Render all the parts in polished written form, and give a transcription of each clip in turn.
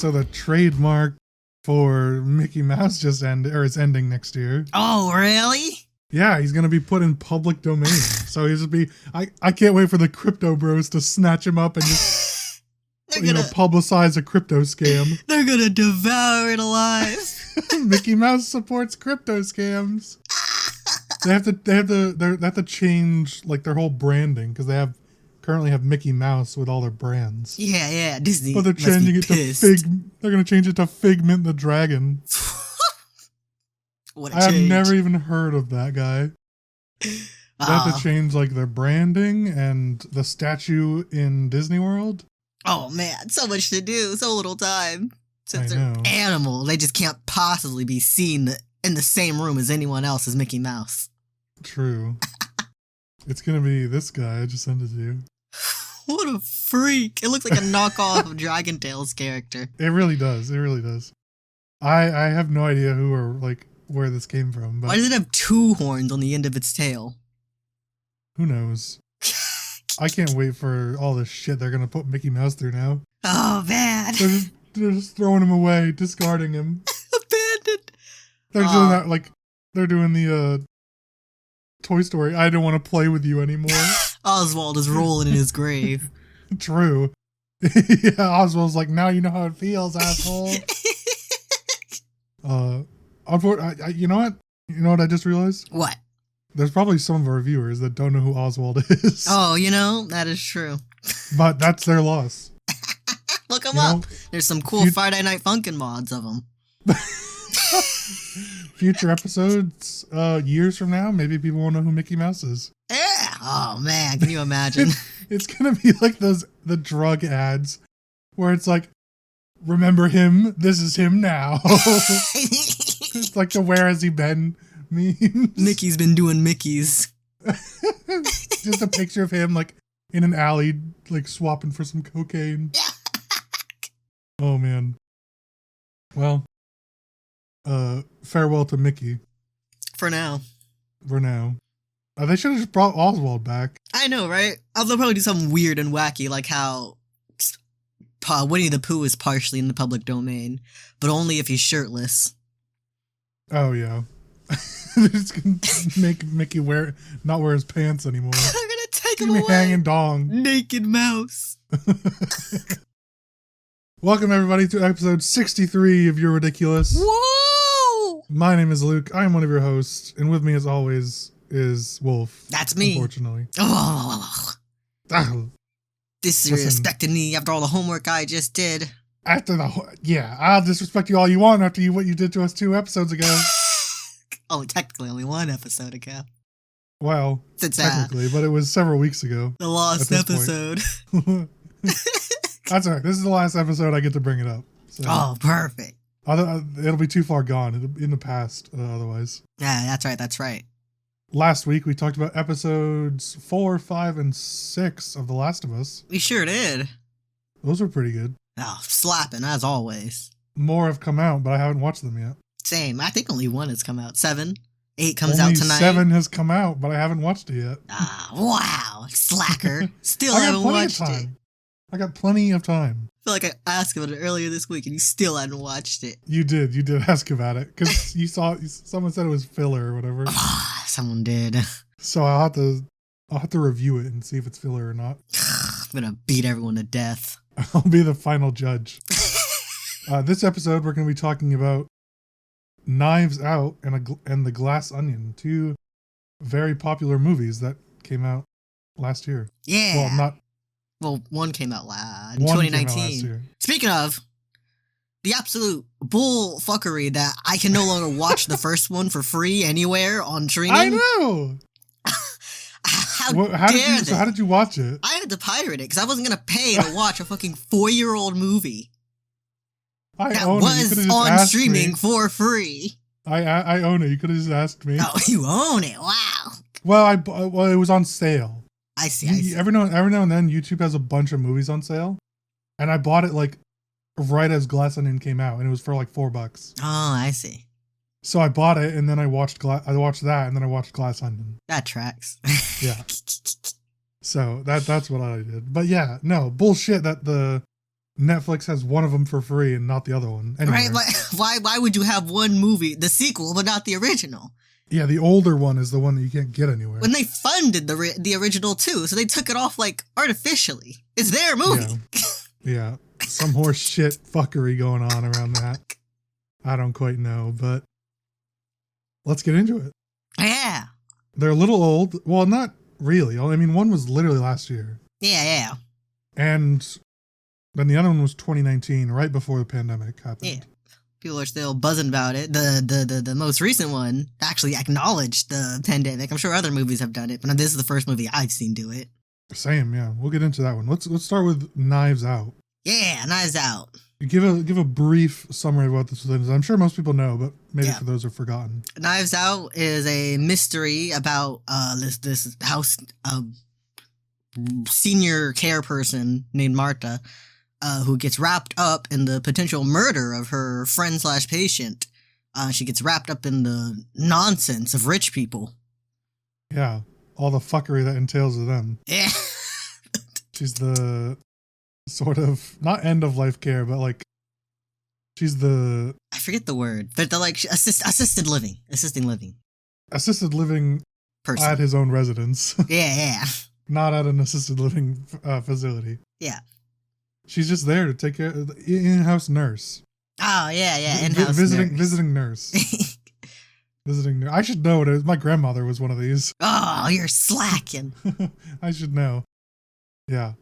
So the trademark for Mickey Mouse just ended, or it's ending next year. Oh, really? Yeah, he's gonna be put in public domain. So he's just be. I can't wait for the crypto bros to snatch him up and just publicize a crypto scam. They're gonna devour it alive. Mickey Mouse supports crypto scams. They have to change like their whole branding because they currently have Mickey Mouse with all their brands. Yeah, Disney. But they're changing it to They're gonna change it to Figment the Dragon. What a change. I've never even heard of that guy. They have to change like their branding and the statue in Disney World. Oh man, so much to do, so little time. Since I they're know. animals, they just can't possibly be seen in the same room as anyone else as Mickey Mouse. True. It's gonna be this guy. I just sent it to you. What a freak! It looks like a knockoff of Dragon Tales character. It really does. It really does. I have no idea who or like where this came from. But why does it have two horns on the end of its tail? Who knows? I can't wait for all this shit they're gonna put Mickey Mouse through now. Oh man! They're just throwing him away, discarding him. Abandoned. They're doing that like they're doing the Toy Story. I don't want to play with you anymore. Oswald is rolling in his grave. True. Yeah, Oswald's like, now you know how it feels, asshole. You know what? You know what I just realized? What? There's probably some of our viewers that don't know who Oswald is. Oh, that is true. But that's their loss. Look them up. There's some cool Friday Night Funkin' mods of them. Future episodes, years from now, maybe people won't know who Mickey Mouse is. Yeah. Oh man, can you imagine? It's gonna be like the drug ads where it's like, remember him? This is him now. It's like the where has he been memes. Mickey's been doing Mickeys. Just a picture of him like in an alley, like swapping for some cocaine. Oh man. Well, farewell to Mickey. For now. They should have just brought Oswald back. I know, right? They'll probably do something weird and wacky, like how Winnie the Pooh is partially in the public domain, but only if he's shirtless. Oh yeah. They're just gonna make Mickey not wear his pants anymore. They're gonna take him away. Hanging dong. Naked mouse. Welcome everybody to episode 63 of You're Ridiculous. Whoa! My name is Luke. I am one of your hosts, and with me as always is Wolf. That's me. Unfortunately. Oh. Disrespecting me after all the homework I just did. I'll disrespect you all you want after what you did to us 2 episodes ago. Oh, technically only 1 episode ago. Well, technically, but it was several weeks ago. The lost episode. That's all right. This is the last episode I get to bring it up. So. Oh, perfect. It'll be too far gone in the past otherwise. Yeah, that's right. Last week we talked about episodes 4, 5, and 6 of The Last of Us. We sure did. Those were pretty good. Oh, slapping as always. More have come out, but I haven't watched them yet. Same. I think only 1 has come out. 7, 8 comes out tonight. 7 has come out, but I haven't watched it yet. Wow, slacker. Still haven't watched it. I got plenty of time. I feel like I asked about it earlier this week and you still hadn't watched it. You did ask about it because someone said it was filler or whatever. Someone did. So I'll have to review it and see if it's filler or not. I'm gonna beat everyone to death. I'll be the final judge. This episode we're going to be talking about Knives Out and The Glass Onion, 2 very popular movies that came out last year. Yeah. Well, 1 came out in 2019. Speaking of, the absolute bull fuckery that I can no longer watch the first one for free anywhere on streaming. I know! How dare they? So how did you watch it? I had to pirate it because I wasn't going to pay to watch a fucking 4-year-old movie that was on streaming for free. I own it. You could have just asked me. Oh, you own it. Wow. Well, it was on sale. I see. Every now and then, YouTube has a bunch of movies on sale, and I bought it like right as Glass Onion came out, and it was for like $4. Oh, I see. So I bought it, and then I watched that, and then I watched Glass Onion. That tracks. Yeah. So that's what I did. But yeah, no bullshit that the Netflix has one of them for free and not the other one. Anywhere. Right? Why would you have one movie, the sequel, but not the original? Yeah, the older one is the one that you can't get anywhere. When they funded the original too, so they took it off like artificially. It's their movie. Yeah. Some horse shit fuckery going on around that. I don't quite know, but let's get into it. Yeah. They're a little old. Well, not really. I mean, one was literally last year. Yeah. And then the other one was 2019, right before the pandemic happened. Yeah. People are still buzzing about it. The most recent one actually acknowledged the pandemic. I'm sure other movies have done it, but this is the first movie I've seen do it. Same, yeah. We'll get into that one. Let's start with Knives Out. Yeah, Knives Out. Give a brief summary of what this is. I'm sure most people know, but maybe for those who've forgotten. Knives Out is a mystery about this house senior care person named Marta, who gets wrapped up in the potential murder of her friend/patient. She gets wrapped up in the nonsense of rich people. Yeah, all the fuckery that entails with them. Yeah. She's the sort of, not end of life care, but like, she's the... I forget the word, but the like assisted living person at his own residence. Yeah. Not at an assisted living facility. Yeah. She's just there to take care of the in-house nurse. Oh, yeah, in-house visiting nurse. Visiting nurse. I should know what it is. My grandmother was one of these. Oh, you're slacking. I should know. Yeah.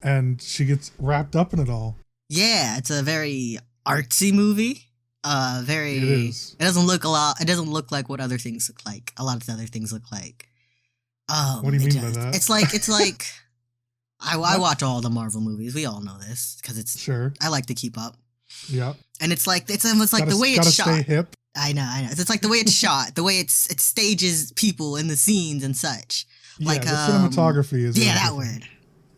And she gets wrapped up in it all. Yeah, it's a very artsy movie. It is. It doesn't look like what other things look like. A lot of the other things look like. What do you mean by that? It's like I watch all the Marvel movies. We all know this because it's sure. I like to keep up. Yeah. And it's almost like the way it's shot. Gotta stay hip. I know. It's like the way it's shot, the way it stages people in the scenes and such. Like the cinematography is that word.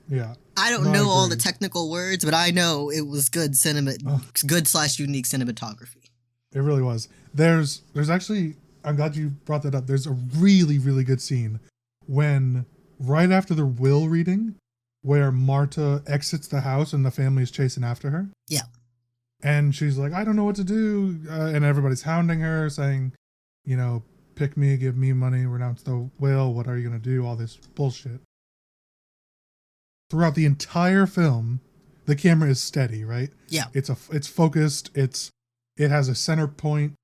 Yeah. I don't know all the technical words, but I know it was good good/unique cinematography. It really was. There's actually, I'm glad you brought that up. There's a really, really good scene when right after the will reading where Marta exits the house and the family is chasing after her. Yeah. And she's like, I don't know what to do. And everybody's hounding her saying, pick me, give me money, renounce the will. What are you going to do? All this bullshit. Throughout the entire film, the camera is steady, right? Yeah. It's focused. It has a center point.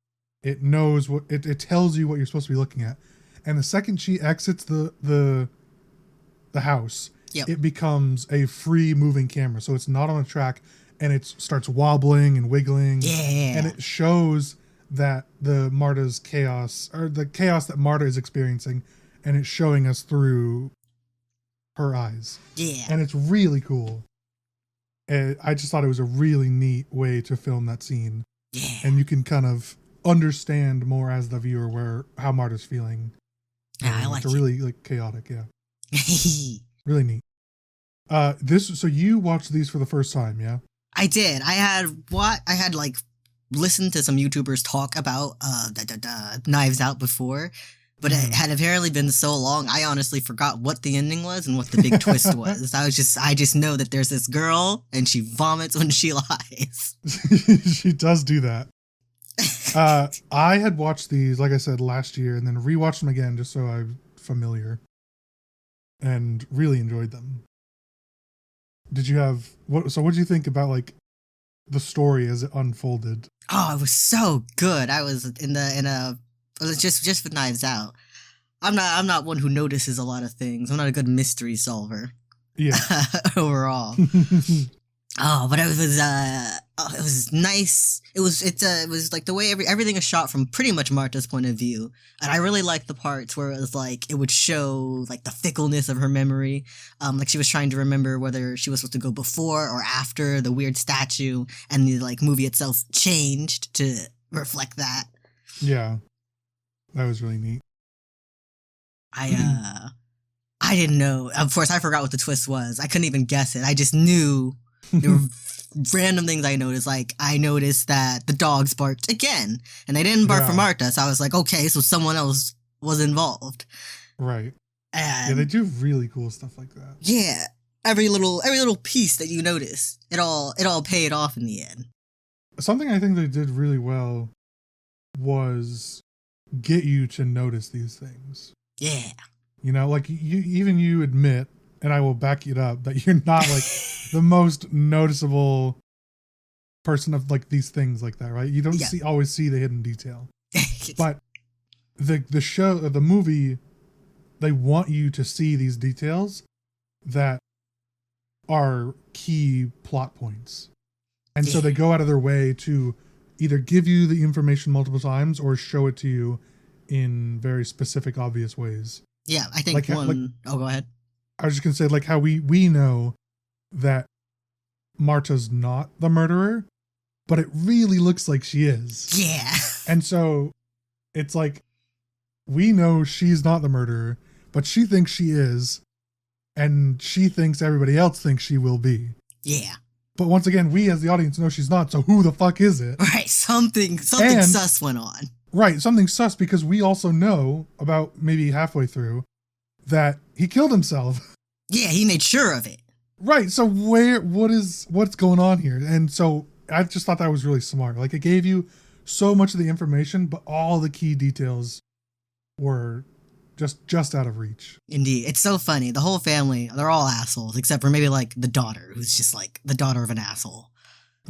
It knows what it tells you what you're supposed to be looking at. And the second she exits the house, it becomes a free moving camera. So it's not on a track and it starts wobbling and wiggling. Yeah. And it shows that Marta's chaos, or the chaos that Marta is experiencing, and it's showing us through her eyes. Yeah. And it's really cool. And I just thought it was a really neat way to film that scene. Yeah. And you can kind of understand more as the viewer how Marta's feeling. Yeah, I like it. It's really chaotic, yeah. Really neat. So you watched these for the first time, yeah? I did. I had listened to some YouTubers talk about Knives Out before, but it had apparently been so long, I honestly forgot what the ending was and what the big twist was. I just know that there's this girl and she vomits when she lies. She does do that. I had watched these, like I said, last year, and then rewatched them again just so I'm familiar, and really enjoyed them. Did you have what did you think about like the story as it unfolded? Oh, it was so good. I was just with Knives Out. I'm not one who notices a lot of things. I'm not a good mystery solver. Yeah. Overall. Oh, but it was nice. It was like the way everything is shot from pretty much Marta's point of view, and I really liked the parts where it was like it would show like the fickleness of her memory, like she was trying to remember whether she was supposed to go before or after the weird statue, and the like movie itself changed to reflect that. Yeah, that was really neat. I didn't know. Of course, I forgot what the twist was. I couldn't even guess it. I just knew. There were random things I noticed. Like, I noticed that the dogs barked again, and they didn't bark for Marta, so I was like, okay, so someone else was involved. Right. Yeah, they do really cool stuff like that. Yeah. every little piece that you notice, it all paid off in the end. Something I think they did really well was get you to notice these things. Yeah. You know, like you admit, and I will back it up, that you're not like the most noticeable person of like these things like that, right? You don't always see the hidden detail. But the movie, they want you to see these details that are key plot points. And so they go out of their way to either give you the information multiple times or show it to you in very specific, obvious ways. Yeah, I think go ahead. I was just going to say, like, how we know that Marta's not the murderer, but it really looks like she is. Yeah. And so it's like, we know she's not the murderer, but she thinks she is, and she thinks everybody else thinks she will be. Yeah. But once again, we as the audience know she's not, so who the fuck is it? Right, something sus went on. Right, something sus, because we also know, about maybe halfway through, that he killed himself. Yeah, he made sure of it. Right, so what's going on here? And so I just thought that was really smart. Like, it gave you so much of the information, but all the key details were just out of reach. Indeed. It's so funny. The whole family, they're all assholes, except for maybe like the daughter, who's just like the daughter of an asshole.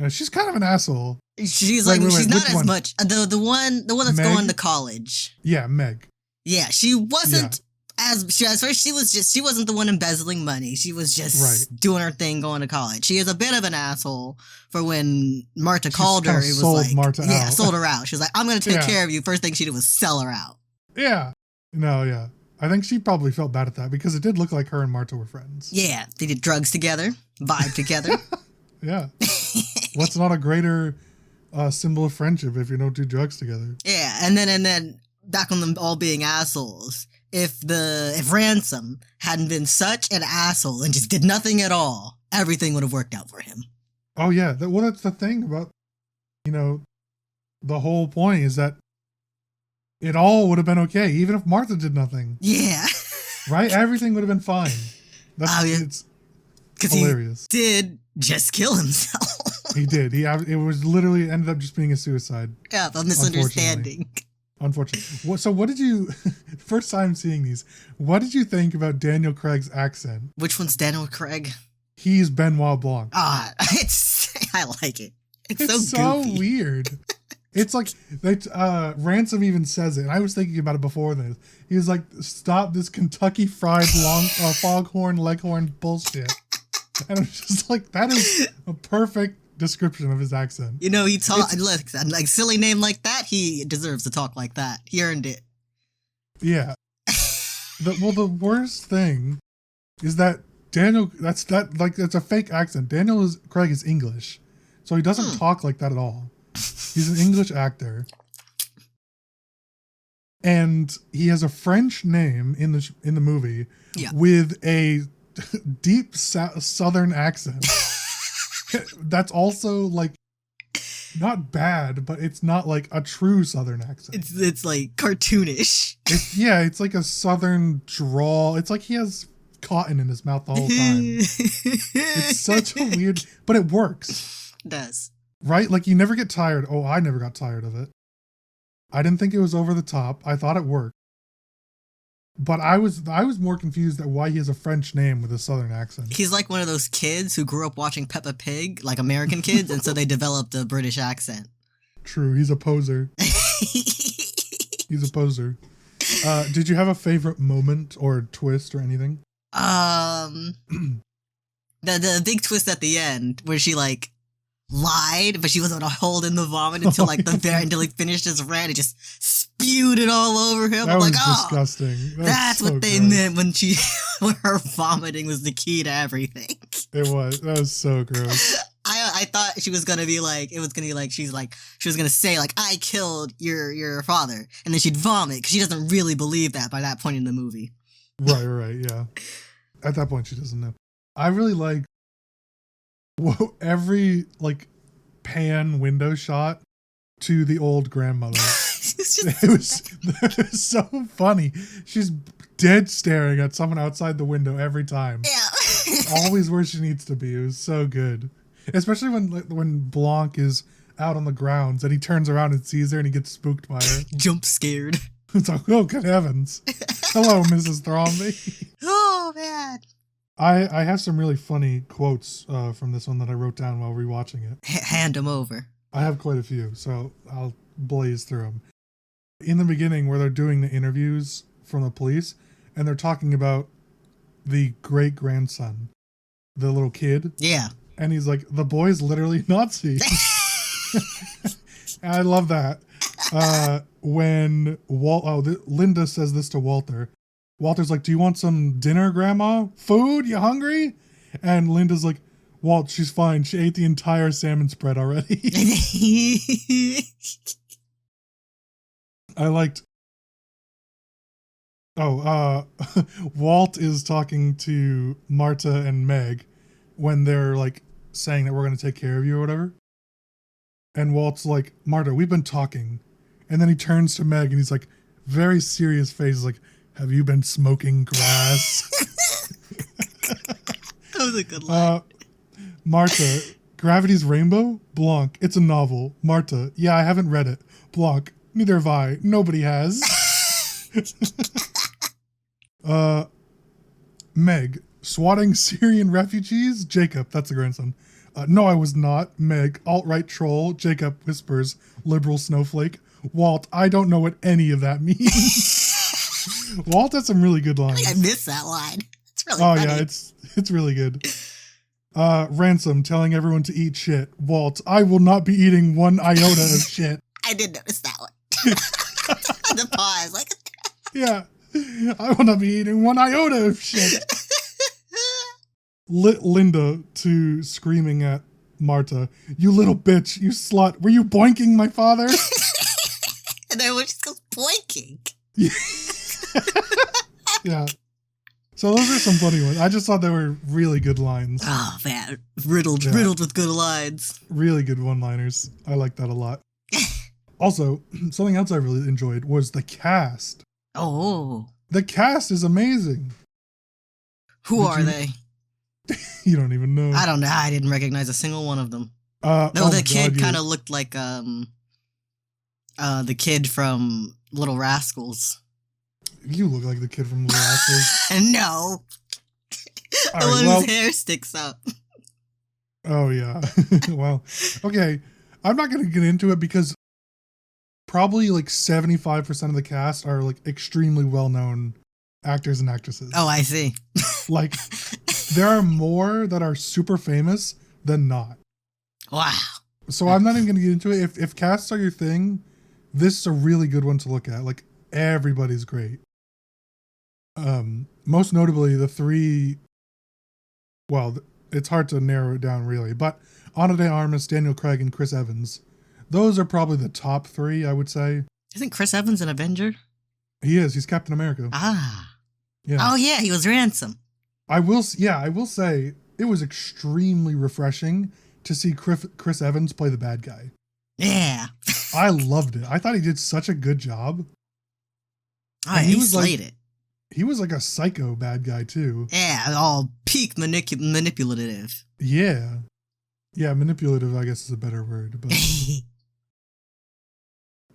She's kind of an asshole. She's like, she's not as much. The one that's Meg? going to college. Yeah, Meg. Yeah, she wasn't she wasn't the one embezzling money. She was just doing her thing going to college. She is a bit of an asshole for when Marta called her. It was sold like, Marta out. Sold her out. She was like, I'm going to take care of you. First thing she did was sell her out. Yeah. No, yeah. I think she probably felt bad at that because it did look like her and Marta were friends. Yeah, they did drugs together, vibe together. Yeah. What's not a greater symbol of friendship if you don't do drugs together? Yeah, and then back on them all being assholes. If Ransom hadn't been such an asshole and just did nothing at all, everything would have worked out for him. Oh yeah, that's the thing about, the whole point is that it all would have been okay, even if Martha did nothing. Yeah. Right? Everything would have been fine. It's hilarious. He did just kill himself. He did. It was literally ended up just being a suicide. Yeah, a misunderstanding. Unfortunately. So what did you, first time seeing these, what did you think about Daniel Craig's accent? Which one's Daniel Craig? He's Benoit Blanc. I like it. It's so weird. It's like, Ransom even says it, and I was thinking about it before this. He was like, stop this Kentucky Fried Foghorn Leghorn bullshit. And I'm just like, that is a perfect description of his accent. He talks, like silly name like that, he deserves to talk like that. He earned it. Yeah. The worst thing is that Daniel, that's a fake accent. Craig is English, so he doesn't talk like that at all. He's an English actor, and he has a French name in the movie with a deep Southern accent. That's also like not bad, but it's not like a true Southern accent. It's like cartoonish. It's like a Southern drawl. It's like he has cotton in his mouth the whole time. It's such a weird, but it works. It does. Right? Like, you never get tired. Oh, I never got tired of it. I didn't think it was over the top. I thought it worked. But I was more confused at why he has a French name with a Southern accent. He's like one of those kids who grew up watching Peppa Pig, like American kids, and so they developed a British accent. True. He's a poser. He's a poser. Did you have a favorite moment or twist or anything? The big twist at the end where she like lied, but she wasn't gonna hold in the vomit until until he finished his rant. It just spewed it all over him. That was disgusting. That's what they meant when her vomiting was the key to everything. It was. That was so gross. I thought she was gonna be like, she was gonna say like, I killed your father, and then she'd vomit because she doesn't really believe that by that point in the movie. Right, yeah. At that point, she doesn't know. I really like every pan window shot to the old grandmother. It was so funny. She's dead staring at someone outside the window every time. Yeah. always where she needs to be. It was so good. Especially when Blanc is out on the grounds and he turns around and sees her and he gets spooked by her. Jump scared. It's like, oh, good heavens. Hello, Mrs. Thrombey. Oh, man. I have some really funny quotes from this one that I wrote down while rewatching it. Hand them over. I have quite a few, so I'll blaze through them. In the beginning, where they're doing the interviews from the police, and they're talking about the great-grandson, the little kid. Yeah. And he's like, the boy's literally Nazi. And I love that. When Linda says this to Walter. Walter's like, do you want some dinner, Grandma? Food? You hungry? And Linda's like, Walt, she's fine. She ate the entire salmon spread already. I liked... Walt is talking to Marta and Meg when they're like saying that we're going to take care of you or whatever. And Walt's like, Marta, we've been talking. And then he turns to Meg and he's like, very serious face, like, have you been smoking grass? That was a good line. Marta, Gravity's Rainbow? Blanc, it's a novel. Marta, yeah, I haven't read it. Blanc, neither have I. Nobody has. Meg, swatting Syrian refugees? Jacob, that's the grandson. No, I was not. Meg, alt-right troll. Jacob whispers, liberal snowflake. Walt, I don't know what any of that means. Walt has some really good lines. I missed that line. It's really funny. Yeah, it's really good. Ransom telling everyone to eat shit. Walt, I will not be eating one iota of shit. I did notice that one. The pause, like. Yeah, I will not be eating one iota of shit. Linda to screaming at Marta, you little bitch, you slut, were you boinking my father? And then when she goes boinking. Yeah. So those are some funny ones. I just thought they were really good lines. Oh man, riddled with good lines. Really good one-liners. I like that a lot. Also, something else I really enjoyed was the cast. Oh. The cast is amazing. Who are they? You don't even know. I don't know. I didn't recognize a single one of them. The kid kind of looked like the kid from Little Rascals. You look like the kid from Little Rascals. No. The one whose hair sticks up. Oh, yeah. Well, okay. I'm not going to get into it because probably like 75% of the cast are like extremely well-known actors and actresses. Oh, I see. Like, there are more that are super famous than not. Wow. So I'm not even going to get into it. If casts are your thing, this is a really good one to look at. Like, everybody's great. Most notably, the three... Well, it's hard to narrow it down, really. But Ana de Armas, Daniel Craig, and Chris Evans. Those are probably the top three, I would say. Isn't Chris Evans an Avenger? He is. He's Captain America. Ah. Yeah. Oh, yeah, he was Ransom. I will say, it was extremely refreshing to see Chris Evans play the bad guy. Yeah. I loved it. I thought he did such a good job. Oh, he slayed it. He was like a psycho bad guy, too. Yeah, all peak manipulative. Yeah. Yeah, manipulative, I guess, is a better word. But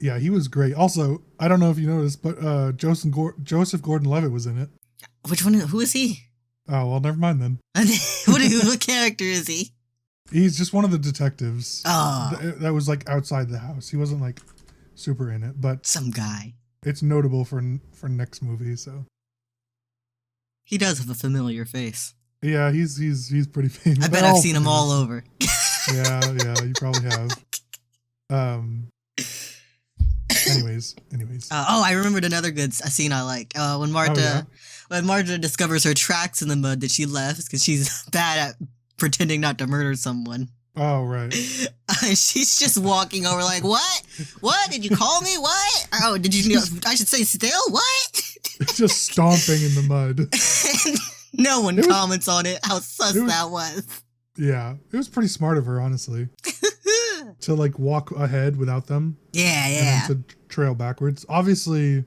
yeah, he was great. Also, I don't know if you noticed, but Joseph Gordon-Levitt was in it. Which one? Who is he? Oh, well, never mind then. What character is he? He's just one of the detectives. Oh. That was like outside the house. He wasn't like super in it, but some guy. It's notable for next movie, so. He does have a familiar face. Yeah, he's pretty famous. I bet I've seen him all over. Yeah, you probably have. Anyways. I remembered another good scene I like. When Marta discovers her tracks in the mud that she left because she's bad at pretending not to murder someone. Oh, right. She's just walking over like, what? What? Did you call me? What? Oh, did you know? I should say still? What? Just stomping in the mud. No one comments on it, how sus that was. Yeah, it was pretty smart of her, honestly. To like walk ahead without them. Yeah. And then to trail backwards. Obviously,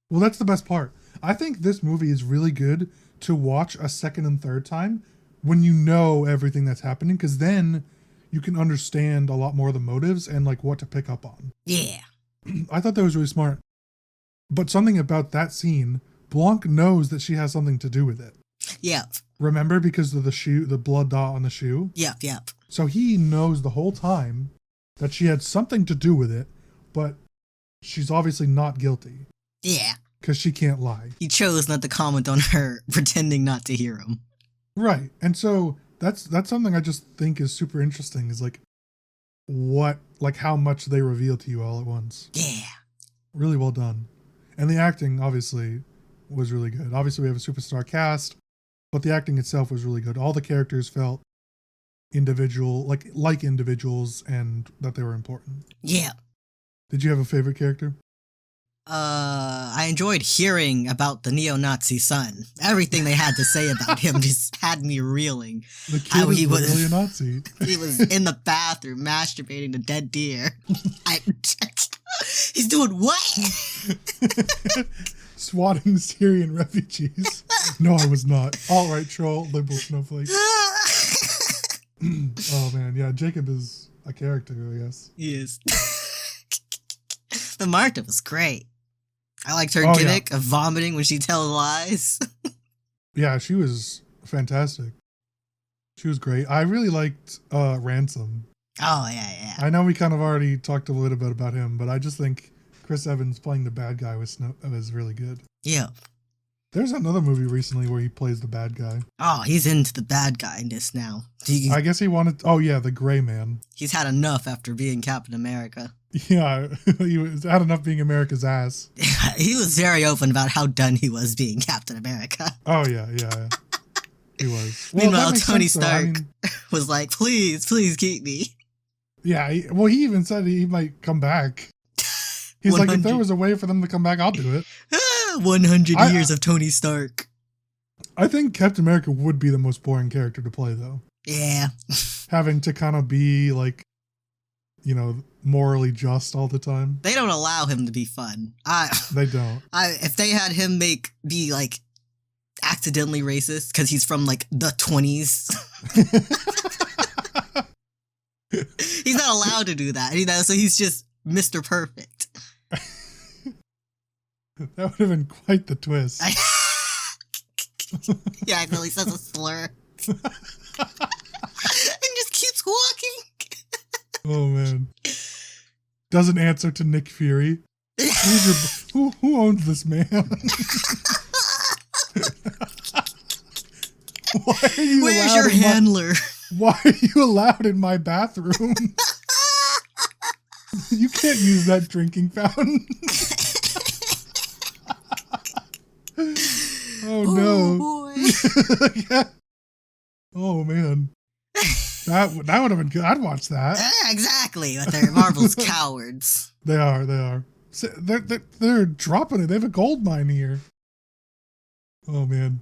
well, that's the best part. I think this movie is really good to watch a second and third time when you know everything that's happening, because then you can understand a lot more of the motives and like what to pick up on. Yeah. I thought that was really smart. But something about that scene, Blanc knows that she has something to do with it. Yep. Remember, because of the shoe, the blood dot on the shoe? Yep. So he knows the whole time that she had something to do with it, but she's obviously not guilty. Yeah. Because she can't lie. He chose not to comment on her pretending not to hear him. Right. And so that's something I just think is super interesting, is like how much they reveal to you all at once. Yeah. Really well done. And the acting, obviously, was really good. Obviously, we have a superstar cast, but the acting itself was really good. All the characters felt individual, like individuals, and that they were important. Yeah. Did you have a favorite character? I enjoyed hearing about the neo-Nazi son. Everything they had to say about him just had me reeling. The kid is literally a Nazi. He was in the bathroom masturbating to dead deer. He's doing what? Swatting Syrian refugees. No, I was not. All right, troll, liberal snowflake. Oh man, yeah, Jacob is a character, I guess. He is. The Marta was great. I liked her gimmick of vomiting when she tells lies. Yeah, she was fantastic. She was great. I really liked Ransom. Oh, yeah. I know we kind of already talked a little bit about him, but I just think Chris Evans playing the bad guy was really good. Yeah. There's another movie recently where he plays the bad guy. Oh, he's into the bad guyness now. I guess he wanted... Oh, yeah, the Gray Man. He's had enough after being Captain America. Yeah, he had enough being America's ass. He was very open about how done he was being Captain America. Oh, yeah. He was. Well, Meanwhile, Tony Stark was like, please keep me. Yeah, he even said he might come back. He's 100. Like, if there was a way for them to come back, I'll do it. 100 years of Tony Stark. I think Captain America would be the most boring character to play, though. Yeah. Having to kind of be, like, morally just all the time. They don't allow him to be fun. They don't. If they had him be, like, accidentally racist, because he's from, like, the 20s. He's not allowed to do that, so he's just Mr. Perfect. That would have been quite the twist. Yeah, I really says a slur. And just keeps walking. Oh, man. Doesn't answer to Nick Fury. Who owns this man? Where's your handler? Why are you allowed in my bathroom? You can't use that drinking fountain. Oh no. Boy. Yeah. Oh man. That would have been good. I'd watch that. Yeah, exactly. But they're Marvel's cowards. They are. So they're dropping it. They have a gold mine here. Oh man.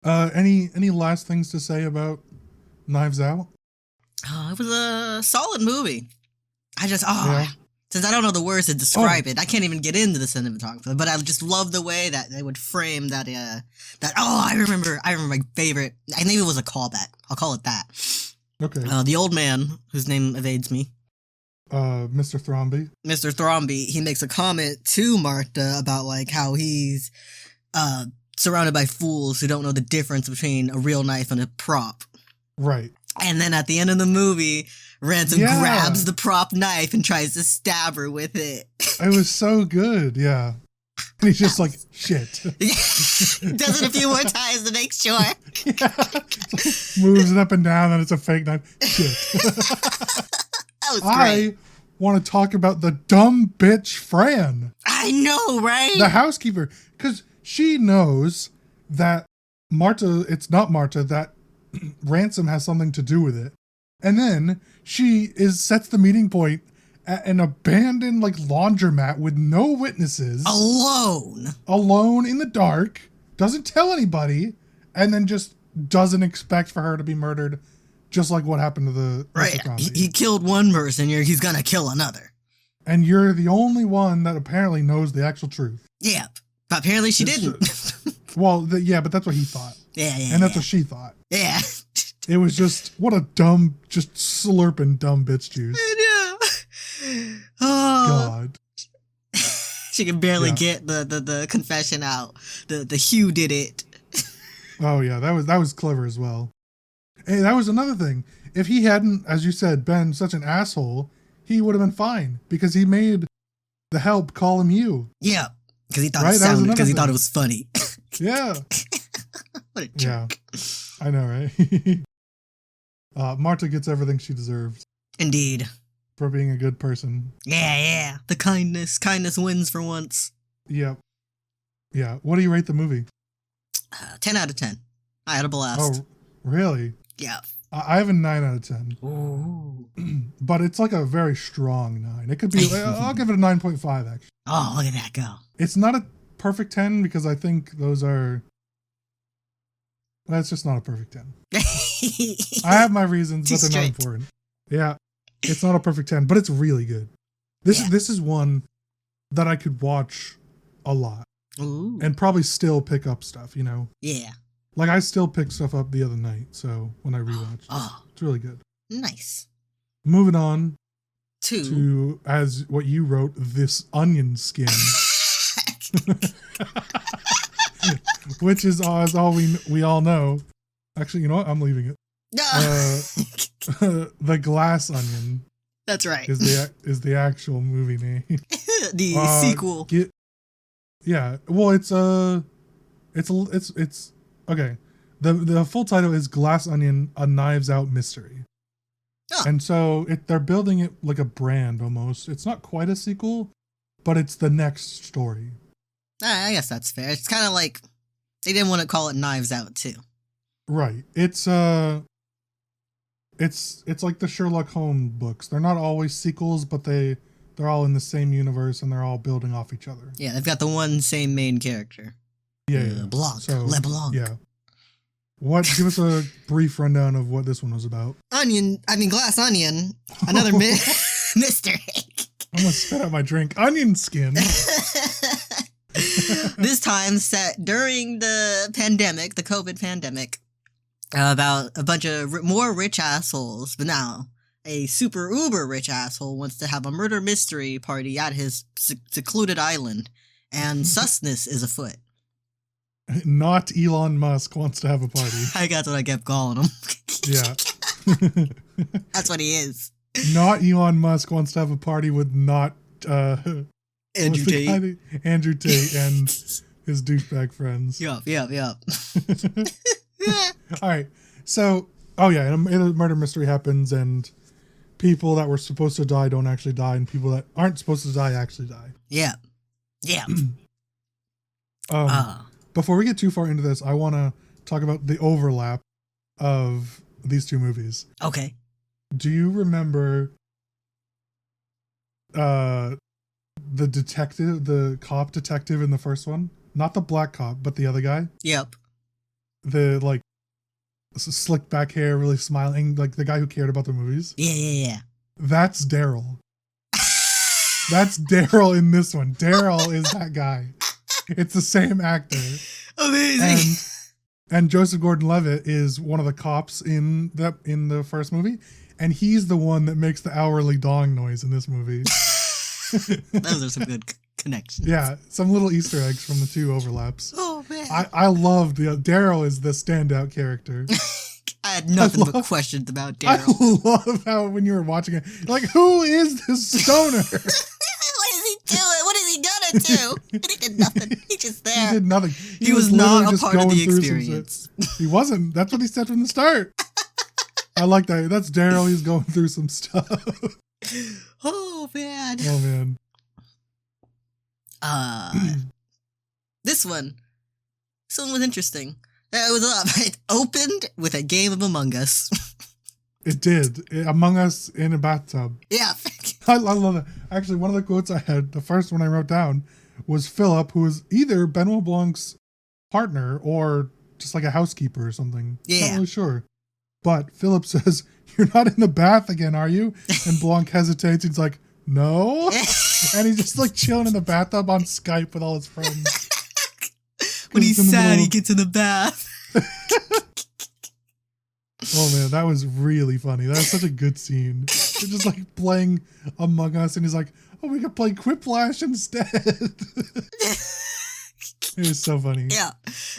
Any last things to say about Knives Out? It was a solid movie. Since I don't know the words to describe it, I can't even get into the cinematography. But I just love the way that they would frame that. I remember my favorite. I think it was a callback. I'll call it that. Okay. The old man whose name evades me. Mr. Thromby. Mr. Thromby. He makes a comment to Martha about like how he's surrounded by fools who don't know the difference between a real knife and a prop. Right. And then at the end of the movie, Ransom grabs the prop knife and tries to stab her with it. It was so good, yeah. And he's just like, shit. Does it a few more times to make sure. Yeah. Moves it up and down, and it's a fake knife. Shit. That was great. I want to talk about the dumb bitch Fran. I know, right? The housekeeper. Because she knows that it's not Marta, that Ransom has something to do with it. And then she sets the meeting point at an abandoned laundromat with no witnesses. Alone in the dark. Doesn't tell anybody. And then just doesn't expect for her to be murdered. Just like what happened to the right. He killed one person. He's gonna kill another. And you're the only one that apparently knows the actual truth. Yeah. But apparently she didn't. Well, but that's what he thought. Yeah. And that's what she thought. Yeah. It was just, what a dumb, just slurping dumb bitch juice. I know. Oh. God. She can barely get the confession out. The Hugh did it. Oh yeah, that was clever as well. Hey, that was another thing. If he hadn't, as you said, been such an asshole, he would have been fine because he made the help call him you. Yeah, because he thought it sounded, because he thought it was funny. Yeah. What a jerk. Yeah, I know, right? Marta gets everything she deserves. Indeed. For being a good person. Yeah. The kindness wins for once. Yep. Yeah. What do you rate the movie? 10 out of 10. I had a blast. Oh, really? Yeah. I have a 9 out of 10. Ooh. But it's like a very strong 9. It could be, I'll give it a 9.5 actually. Oh, look at that go. It's not a perfect 10 because I think those are, that's just not a perfect 10. I have my reasons, but they're not important. Yeah. It's not a perfect 10, but it's really good. This is one that I could watch a lot. Ooh. And probably still pick up stuff, you know? Yeah. Like I still picked stuff up the other night, so when I rewatched it's really good. Nice. Moving on to as what you wrote, this onion skin. Which is as all we all know. Actually, you know what? I'm leaving it. The glass onion. That's right. Is the actual movie name. The sequel. Yeah. Well, it's okay. The full title is Glass Onion: A Knives Out Mystery. Oh. And so they're building it like a brand almost. It's not quite a sequel, but it's the next story. I guess that's fair. It's kind of like they didn't want to call it Knives Out too. Right. It's like the Sherlock Holmes books. They're not always sequels, but they're all in the same universe and they're all building off each other. Yeah, they've got the one same main character. Yeah. Blanc. So, LeBlanc. Yeah. Give us a brief rundown of what this one was about. Glass onion. Another mystery. I'm gonna spit out my drink. Onion skin. This time set during the pandemic, the COVID pandemic, about a bunch of more rich assholes, but now a super uber rich asshole wants to have a murder mystery party at his secluded island, and susness is afoot. Not Elon Musk wants to have a party. That's what I kept calling him. Yeah. That's what he is. Not Elon Musk wants to have a party with not Andrew Tate. Andrew Tate and his douchebag friends. Yup. All right. So, and a murder mystery happens and people that were supposed to die don't actually die and people that aren't supposed to die actually die. Yeah. Before we get too far into this, I want to talk about the overlap of these two movies. Okay. Do you remember the cop detective in the first one? Not the black cop, but the other guy? Yep. The, like, slick back hair, really smiling, like the guy who cared about the movies? Yeah. That's Daryl. That's Daryl in this one. Daryl is that guy. It's the same actor. Amazing. And Joseph Gordon-Levitt is one of the cops in the first movie, and he's the one that makes the hourly dong noise in this movie. Those are some good connections. Yeah, some little Easter eggs from the two overlaps. Oh man, I loved Daryl is the standout character. I had nothing but questions about Daryl. I love how when you were watching it, like, who is this stoner? What is he doing? What is he gonna do? He did nothing. He's just there. He did nothing. He was not a part of the experience. He wasn't. That's what he said from the start. I like that. That's Daryl. He's going through some stuff. Oh man. This one was interesting. It opened with a game of Among Us. It did. Among Us in a bathtub. Yeah. I love that. Actually, one of the quotes I had, the first one I wrote down, was Philip, who is either Benoit Blanc's partner or just like a housekeeper or something. Yeah. Not really sure. But Philip says, "You're not in the bath again, are you?" And Blanc hesitates. He's like, "No." And he's just like chilling in the bathtub on Skype with all his friends. When he's sad, he gets in the bath. Oh man, that was really funny. That was such a good scene. They're just like playing Among Us, and he's like, "Oh, we could play Quiplash instead." It was so funny. Yeah,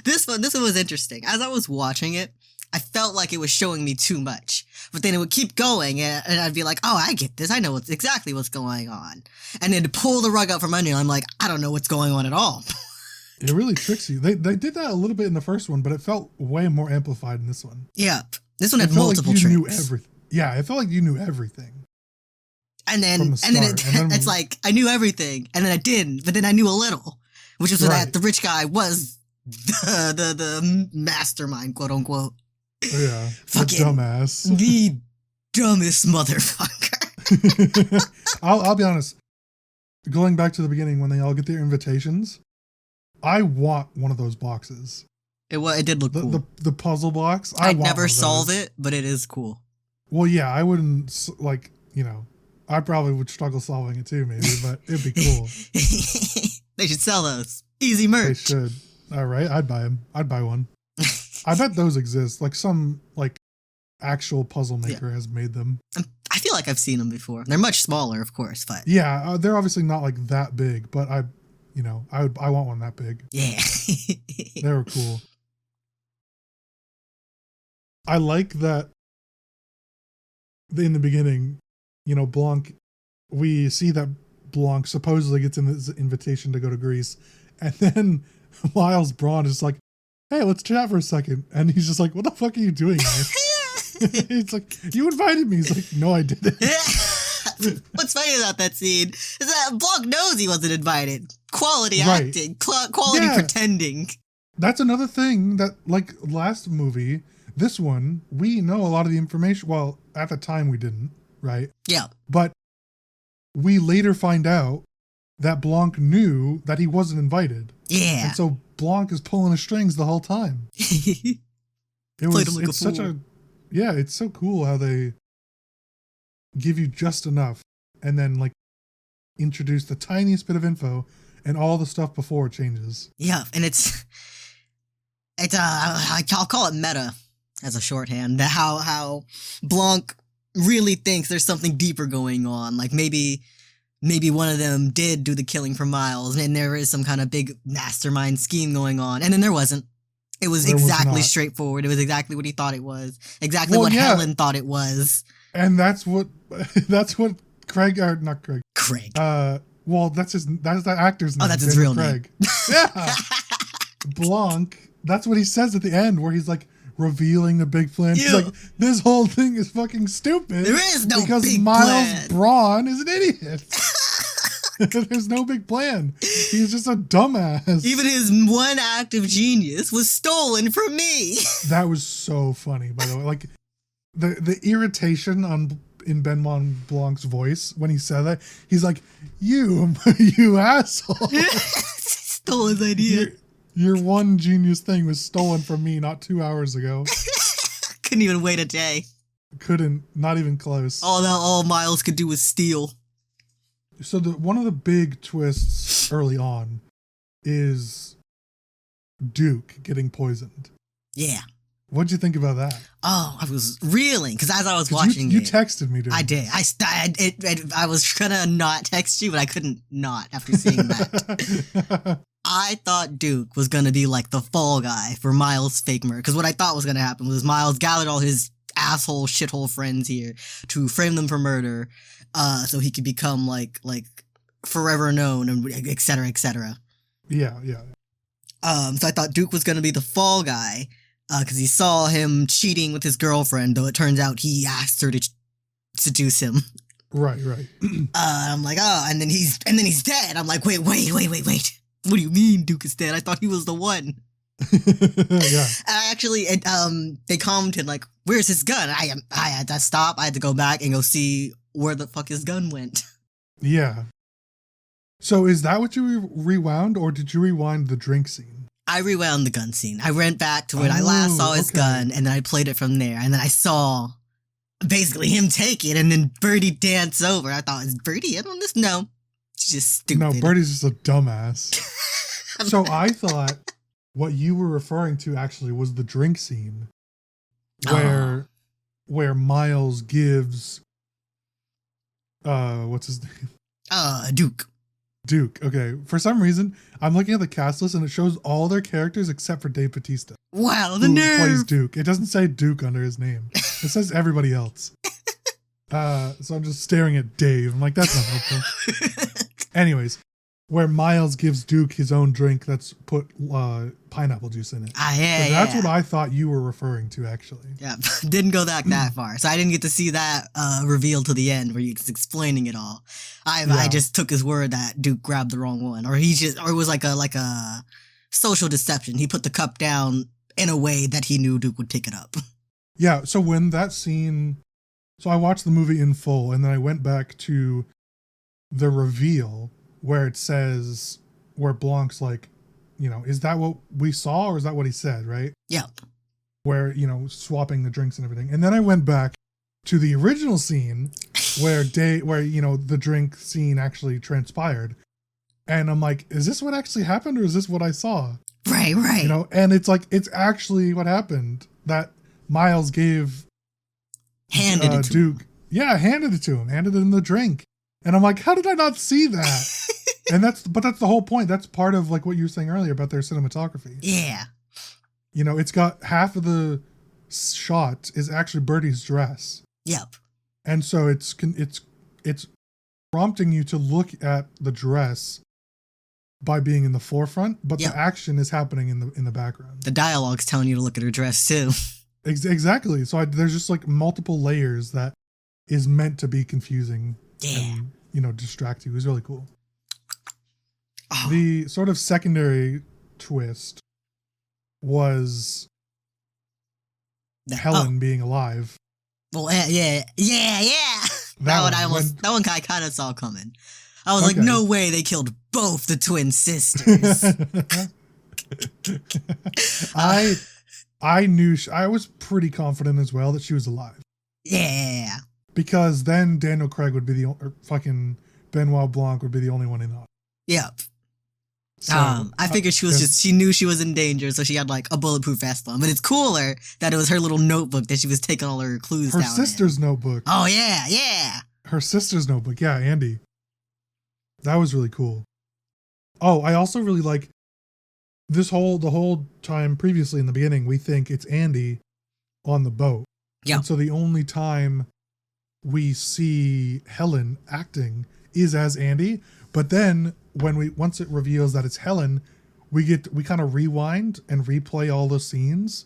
this one was interesting. As I was watching it, I felt like it was showing me too much, but then it would keep going, and I'd be like, "Oh, I get this. I know exactly what's going on," and then to pull the rug out from under you, I'm like, "I don't know what's going on at all." It really tricks you. They did that a little bit in the first one, but it felt way more amplified in this one. Yeah, this one had multiple tricks. Knew everything. Yeah, it felt like you knew everything. And then it's like I knew everything, and then I didn't, but then I knew a little, which was that the rich guy was the mastermind, quote unquote. Yeah, fucking dumbass, the dumbest motherfucker. I'll be honest. Going back to the beginning when they all get their invitations, I want one of those boxes. It did look cool. The puzzle box. I'd never solve it, but it is cool. Well, yeah, I wouldn't I probably would struggle solving it too, maybe, but it'd be cool. They should sell those. Easy merch. They should. All right, I'd buy them. I'd buy one. I bet those exist. Like some actual puzzle maker has made them. I feel like I've seen them before. They're much smaller, of course, but yeah, they're obviously not like that big. But I want one that big. Yeah, they were cool. I like that. In the beginning, Blanc. We see that Blanc supposedly gets in this invitation to go to Greece, and then Miles Braun is like, "Hey, let's chat for a second." And he's just like, "What the fuck are you doing here?" He's like, "You invited me." He's like, "No, I didn't." What's funny about that scene is that Blanc knows he wasn't invited. Quality acting, quality pretending. That's another thing that, like last movie, this one, we know a lot of the information. Well, at the time we didn't, right? Yeah. But we later find out that Blanc knew that he wasn't invited. Yeah. And so Blanc is pulling the strings the whole time. It's so cool how they give you just enough and then introduce the tiniest bit of info and all the stuff before changes. Yeah, and it's I'll call it meta as a shorthand. How Blanc really thinks there's something deeper going on. Like maybe one of them did do the killing for Miles, and there is some kind of big mastermind scheme going on, and then there wasn't. It was exactly straightforward. It was exactly what he thought it was. Exactly what Helen thought it was. And that's what Craig, not Craig. Craig. Well, that's that actor's name. Oh, that's his real Craig. name. Yeah. Blanc. That's what he says at the end, where he's revealing the big plan. He's like, this whole thing is fucking stupid. There is no because big Miles plan. Braun is an idiot. There's no big plan. He's just a dumbass. Even his one act of genius was stolen from me. That was so funny, by the way. The irritation in Benoit Blanc's voice when he said that, he's like, you asshole. Stole his idea. Your one genius thing was stolen from me not 2 hours ago. Couldn't even wait a day. Couldn't, not even close. All Miles could do was steal. So one of the big twists early on is Duke getting poisoned. Yeah. What'd you think about that? Oh, I was reeling because as I was watching you texted me. I did. I was gonna not text you, but I couldn't not after seeing that. I thought Duke was gonna be like the fall guy for Miles' fake murder, because what I thought was gonna happen was Miles gathered all his asshole shithole friends here to frame them for murder, so he could become like forever known and et cetera, et cetera. Yeah. So I thought Duke was gonna be the fall guy, because he saw him cheating with his girlfriend, though it turns out he asked her to seduce him. Right. I'm like, and then he's dead. I'm like, wait. What do you mean Duke is dead? I thought he was the one. Yeah. They commented like, where's his gun? I had to stop. I had to go back and go see where the fuck his gun went. Yeah. So is that what you rewound, or did you rewind the drink scene? I rewound the gun scene. I went back to when I last saw his gun, and then I played it from there. And then I saw basically him take it, and then Birdie dance over. I thought, is Birdie in on this? No. She's just stupid. No, Birdie's just a dumbass. So I thought what you were referring to actually was the drink scene where Miles gives what's his name? Duke. Duke. Okay. For some reason, I'm looking at the cast list and it shows all their characters except for Dave Bautista. Wow, the who nerve! plays Duke. It doesn't say Duke under his name. It says everybody else. So I'm just staring at Dave. I'm like, that's not helpful. Anyways, where Miles gives Duke his own drink that's put pineapple juice in it. That's what I thought you were referring to, actually. Yeah, didn't go that far. So I didn't get to see that reveal to the end where he's explaining it all. I just took his word that Duke grabbed the wrong one, or it was like a social deception. He put the cup down in a way that he knew Duke would pick it up. Yeah, so when that scene... So I watched the movie in full, and then I went back to the reveal where it says, where Blanc's like, is that what we saw or is that what he said, right? Yeah. Where, swapping the drinks and everything. And then I went back to the original scene where the drink scene actually transpired. And I'm like, is this what actually happened or is this what I saw? Right. And it's like, it's actually what happened, that Miles handed it to Duke. Yeah, handed it to him, handed him the drink. And I'm like, how did I not see that? And that's the whole point. That's part of like what you were saying earlier about their cinematography. Yeah. It's got half of the shot is actually Birdie's dress. Yep. And so it's prompting you to look at the dress by being in the forefront, but the action is happening in the background. The dialogue's telling you to look at her dress too. Exactly. So there's just like multiple layers that is meant to be confusing. Yeah. And, distract you. It was really cool. Oh. The sort of secondary twist was Helen being alive. Well, yeah. That one I kind of saw coming. I was like, no way they killed both the twin sisters. I was pretty confident as well that she was alive. Yeah. Because then Daniel Craig would be fucking Benoit Blanc would be the only one in on. Yep. So, I figured she knew she was in danger, so she had like a bulletproof vest on. But it's cooler that it was her little notebook that she was taking all her clues down. Her sister's notebook. Oh yeah. Her sister's notebook. Yeah, Andy. That was really cool. Oh, I also really like the whole time previously in the beginning, we think it's Andy on the boat. Yeah. And so the only time we see Helen acting is as Andy, but then once it reveals that it's Helen, we kind of rewind and replay all the scenes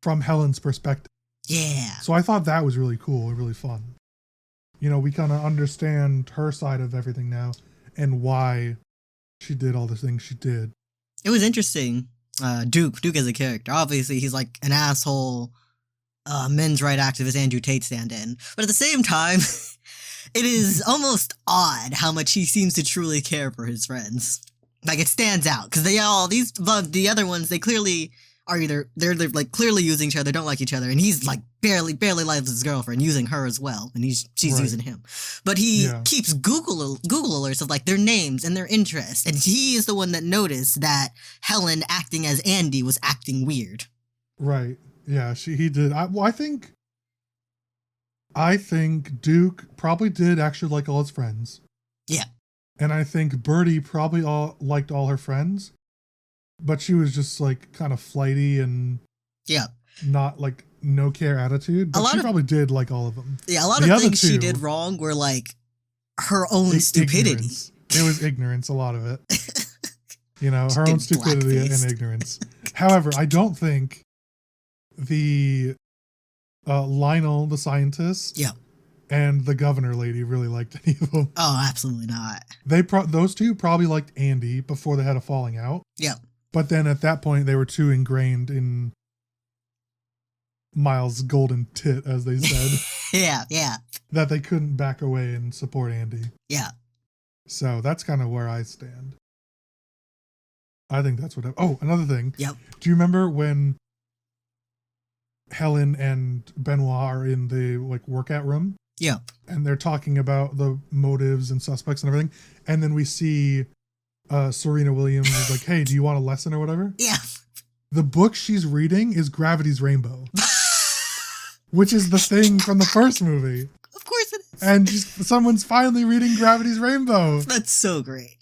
from Helen's perspective. Yeah. So I thought that was really cool and really fun. We kind of understand her side of everything now and why she did all the things she did. It was interesting. Duke as a character. Obviously, he's like an asshole men's right activist Andrew Tate stand-in. But at the same time, it is almost odd how much he seems to truly care for his friends. Like, it stands out. Because the other ones, they clearly are they're like clearly using each other, don't like each other. And he's like barely likes his girlfriend, using her as well. And she's using him. But he keeps Google alerts of like their names and their interests. And he is the one that noticed that Helen acting as Andy was acting weird. Right. Yeah, he did. I think Duke probably did actually like all his friends. Yeah. And I think Birdie probably liked all her friends, but she was just like kind of flighty and not like no care attitude. But she probably did like all of them. Yeah, a lot of things she did wrong were like her own stupidity. Ignorance. It was ignorance, a lot of it. Her own stupidity and ignorance. However, I don't think the Lionel, the scientist, and the governor lady really liked any of them. Oh, absolutely not. Those two probably liked Andy before they had a falling out. Yeah. But then at that point, they were too ingrained in Miles' golden tit, as they said. yeah. That they couldn't back away and support Andy. Yeah. So that's kind of where I stand. I think that's what... Oh, another thing. Yep. Do you remember when Helen and Benoit are in the like workout room? Yep. And they're talking about the motives and suspects and everything. And then we see Serena Williams is like, hey, do you want a lesson or whatever? Yeah. the book she's reading is Gravity's Rainbow, which is the thing from the first movie. Of course it is. And someone's finally reading Gravity's Rainbow. That's so great.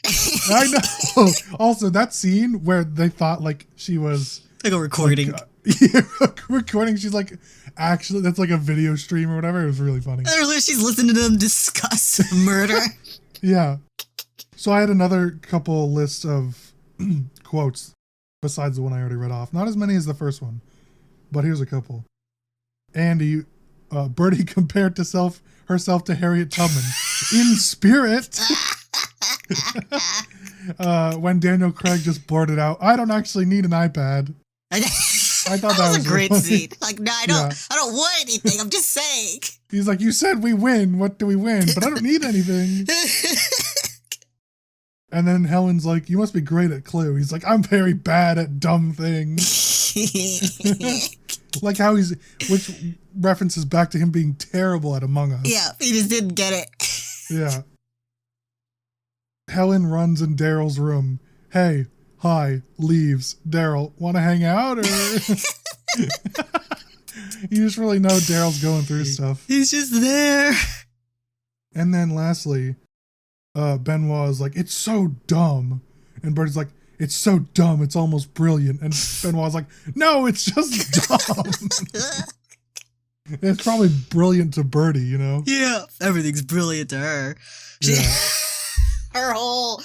I know. Also, that scene where they thought like she was like a recording. Recording. She's like, actually, that's like a video stream or whatever. It was really funny. She's listening to them discuss murder. Yeah. So I had another couple lists of quotes besides the one I already read off. Not as many as the first one, but here's a couple. Andy, Birdie compared herself to Harriet Tubman in spirit. When Daniel Craig just blurted out, "I don't actually need an iPad." I thought that was a great really scene. Like, no, I don't want anything. I'm just saying. He's like, "You said we win. What do we win? But I don't need anything." And then Helen's like, "You must be great at Clue." He's like, "I'm very bad at dumb things." Like how which references back to him being terrible at Among Us. Yeah, he just didn't get it. Yeah. Helen runs in Daryl's room. "Hey, hi," leaves. "Daryl, want to hang out?" Or you just really know Daryl's going through stuff. He's just there. And then lastly, Benoit is like, "It's so dumb." And Birdie's like, "It's so dumb, it's almost brilliant." And Benoit's like, "No, it's just dumb." It's probably brilliant to Birdie, you know? Yeah, everything's brilliant to her. Yeah. Her whole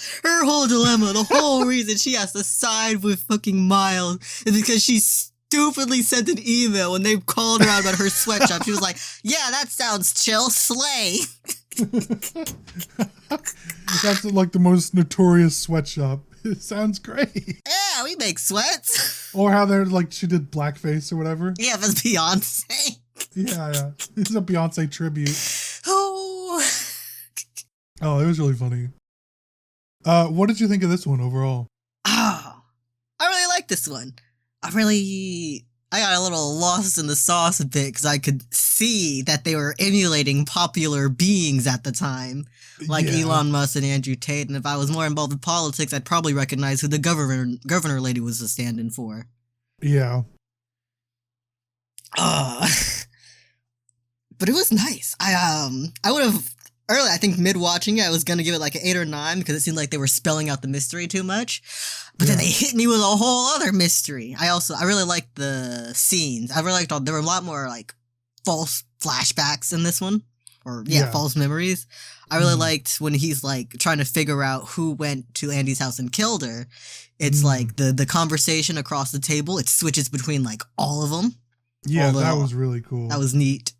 dilemma, the whole reason she has to side with fucking Miles is because she stupidly sent an email when they called her out about her sweatshop. She was like, "Yeah, that sounds chill, slay." That's like the most notorious sweatshop. It sounds great. Yeah, we make sweats. Or how they're like, she did blackface or whatever. Yeah, that's Beyonce. Yeah. This is a Beyonce tribute. Oh, it was really funny. What did you think of this one overall? I really like this one. I got a little lost in the sauce a bit because I could see that they were emulating popular beings at the time, like Elon Musk and Andrew Tate. And if I was more involved in politics, I'd probably recognize who the governor lady was a stand-in for. Yeah. But it was nice. I would have early. I think mid watching it, I was gonna give it like an 8 or 9 because it seemed like they were spelling out the mystery too much. But then they hit me with a whole other mystery. I really liked the scenes. I really liked there were a lot more like false flashbacks in this one, or false memories. I really liked when he's like trying to figure out who went to Andy's house and killed her. It's like the conversation across the table. It switches between like all of them. Yeah, that was really cool. That was neat.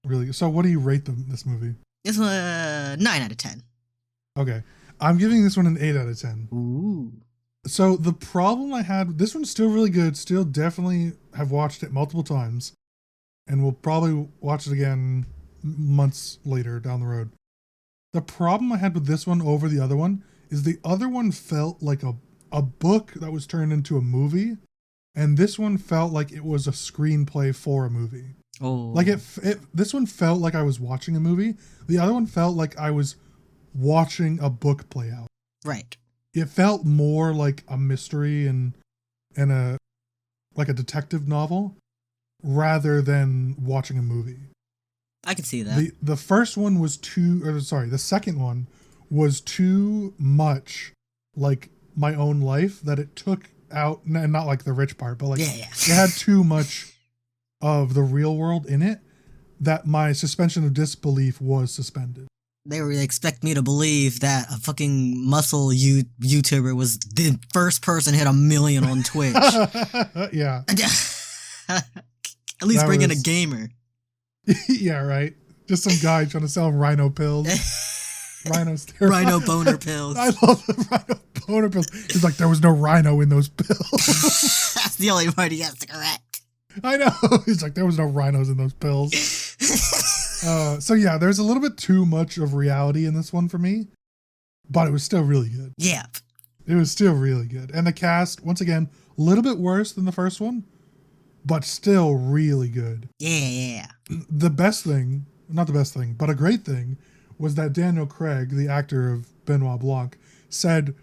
Really. So what do you rate this movie? It's a 9 out of 10. Okay. I'm giving this one an 8 out of 10. Ooh. So the problem I had, this one's still really good. Still definitely have watched it multiple times. And we'll probably watch it again months later down the road. The problem I had with this one over the other one is the other one felt like a book that was turned into a movie. And this one felt like it was a screenplay for a movie. Oh. Like this one felt like I was watching a movie. The other one felt like I was watching a book play out. Right. It felt more like a mystery and a detective novel rather than watching a movie. I can see that. The first one was the second one was too much like my own life that it took out, and not like the rich part, but like it had too much of the real world in it that my suspension of disbelief was suspended. They were expect me to believe that a fucking muscle YouTuber was the first person hit 1 million on Twitch. Yeah. At least bring in a gamer. Yeah, right. Just some guy trying to sell rhino pills. Rhino boner pills. I love the rhino boner pills. He's like, there was no rhino in those pills. That's the only part he has to correct. I know. He's like, there was no rhinos in those pills. So yeah, there's a little bit too much of reality in this one for me, but it was still really good. Yeah. It was still really good. And the cast, once again, a little bit worse than the first one, but still really good. Yeah. The best thing, not the best thing, but a great thing, was that Daniel Craig, the actor of Benoit Blanc, said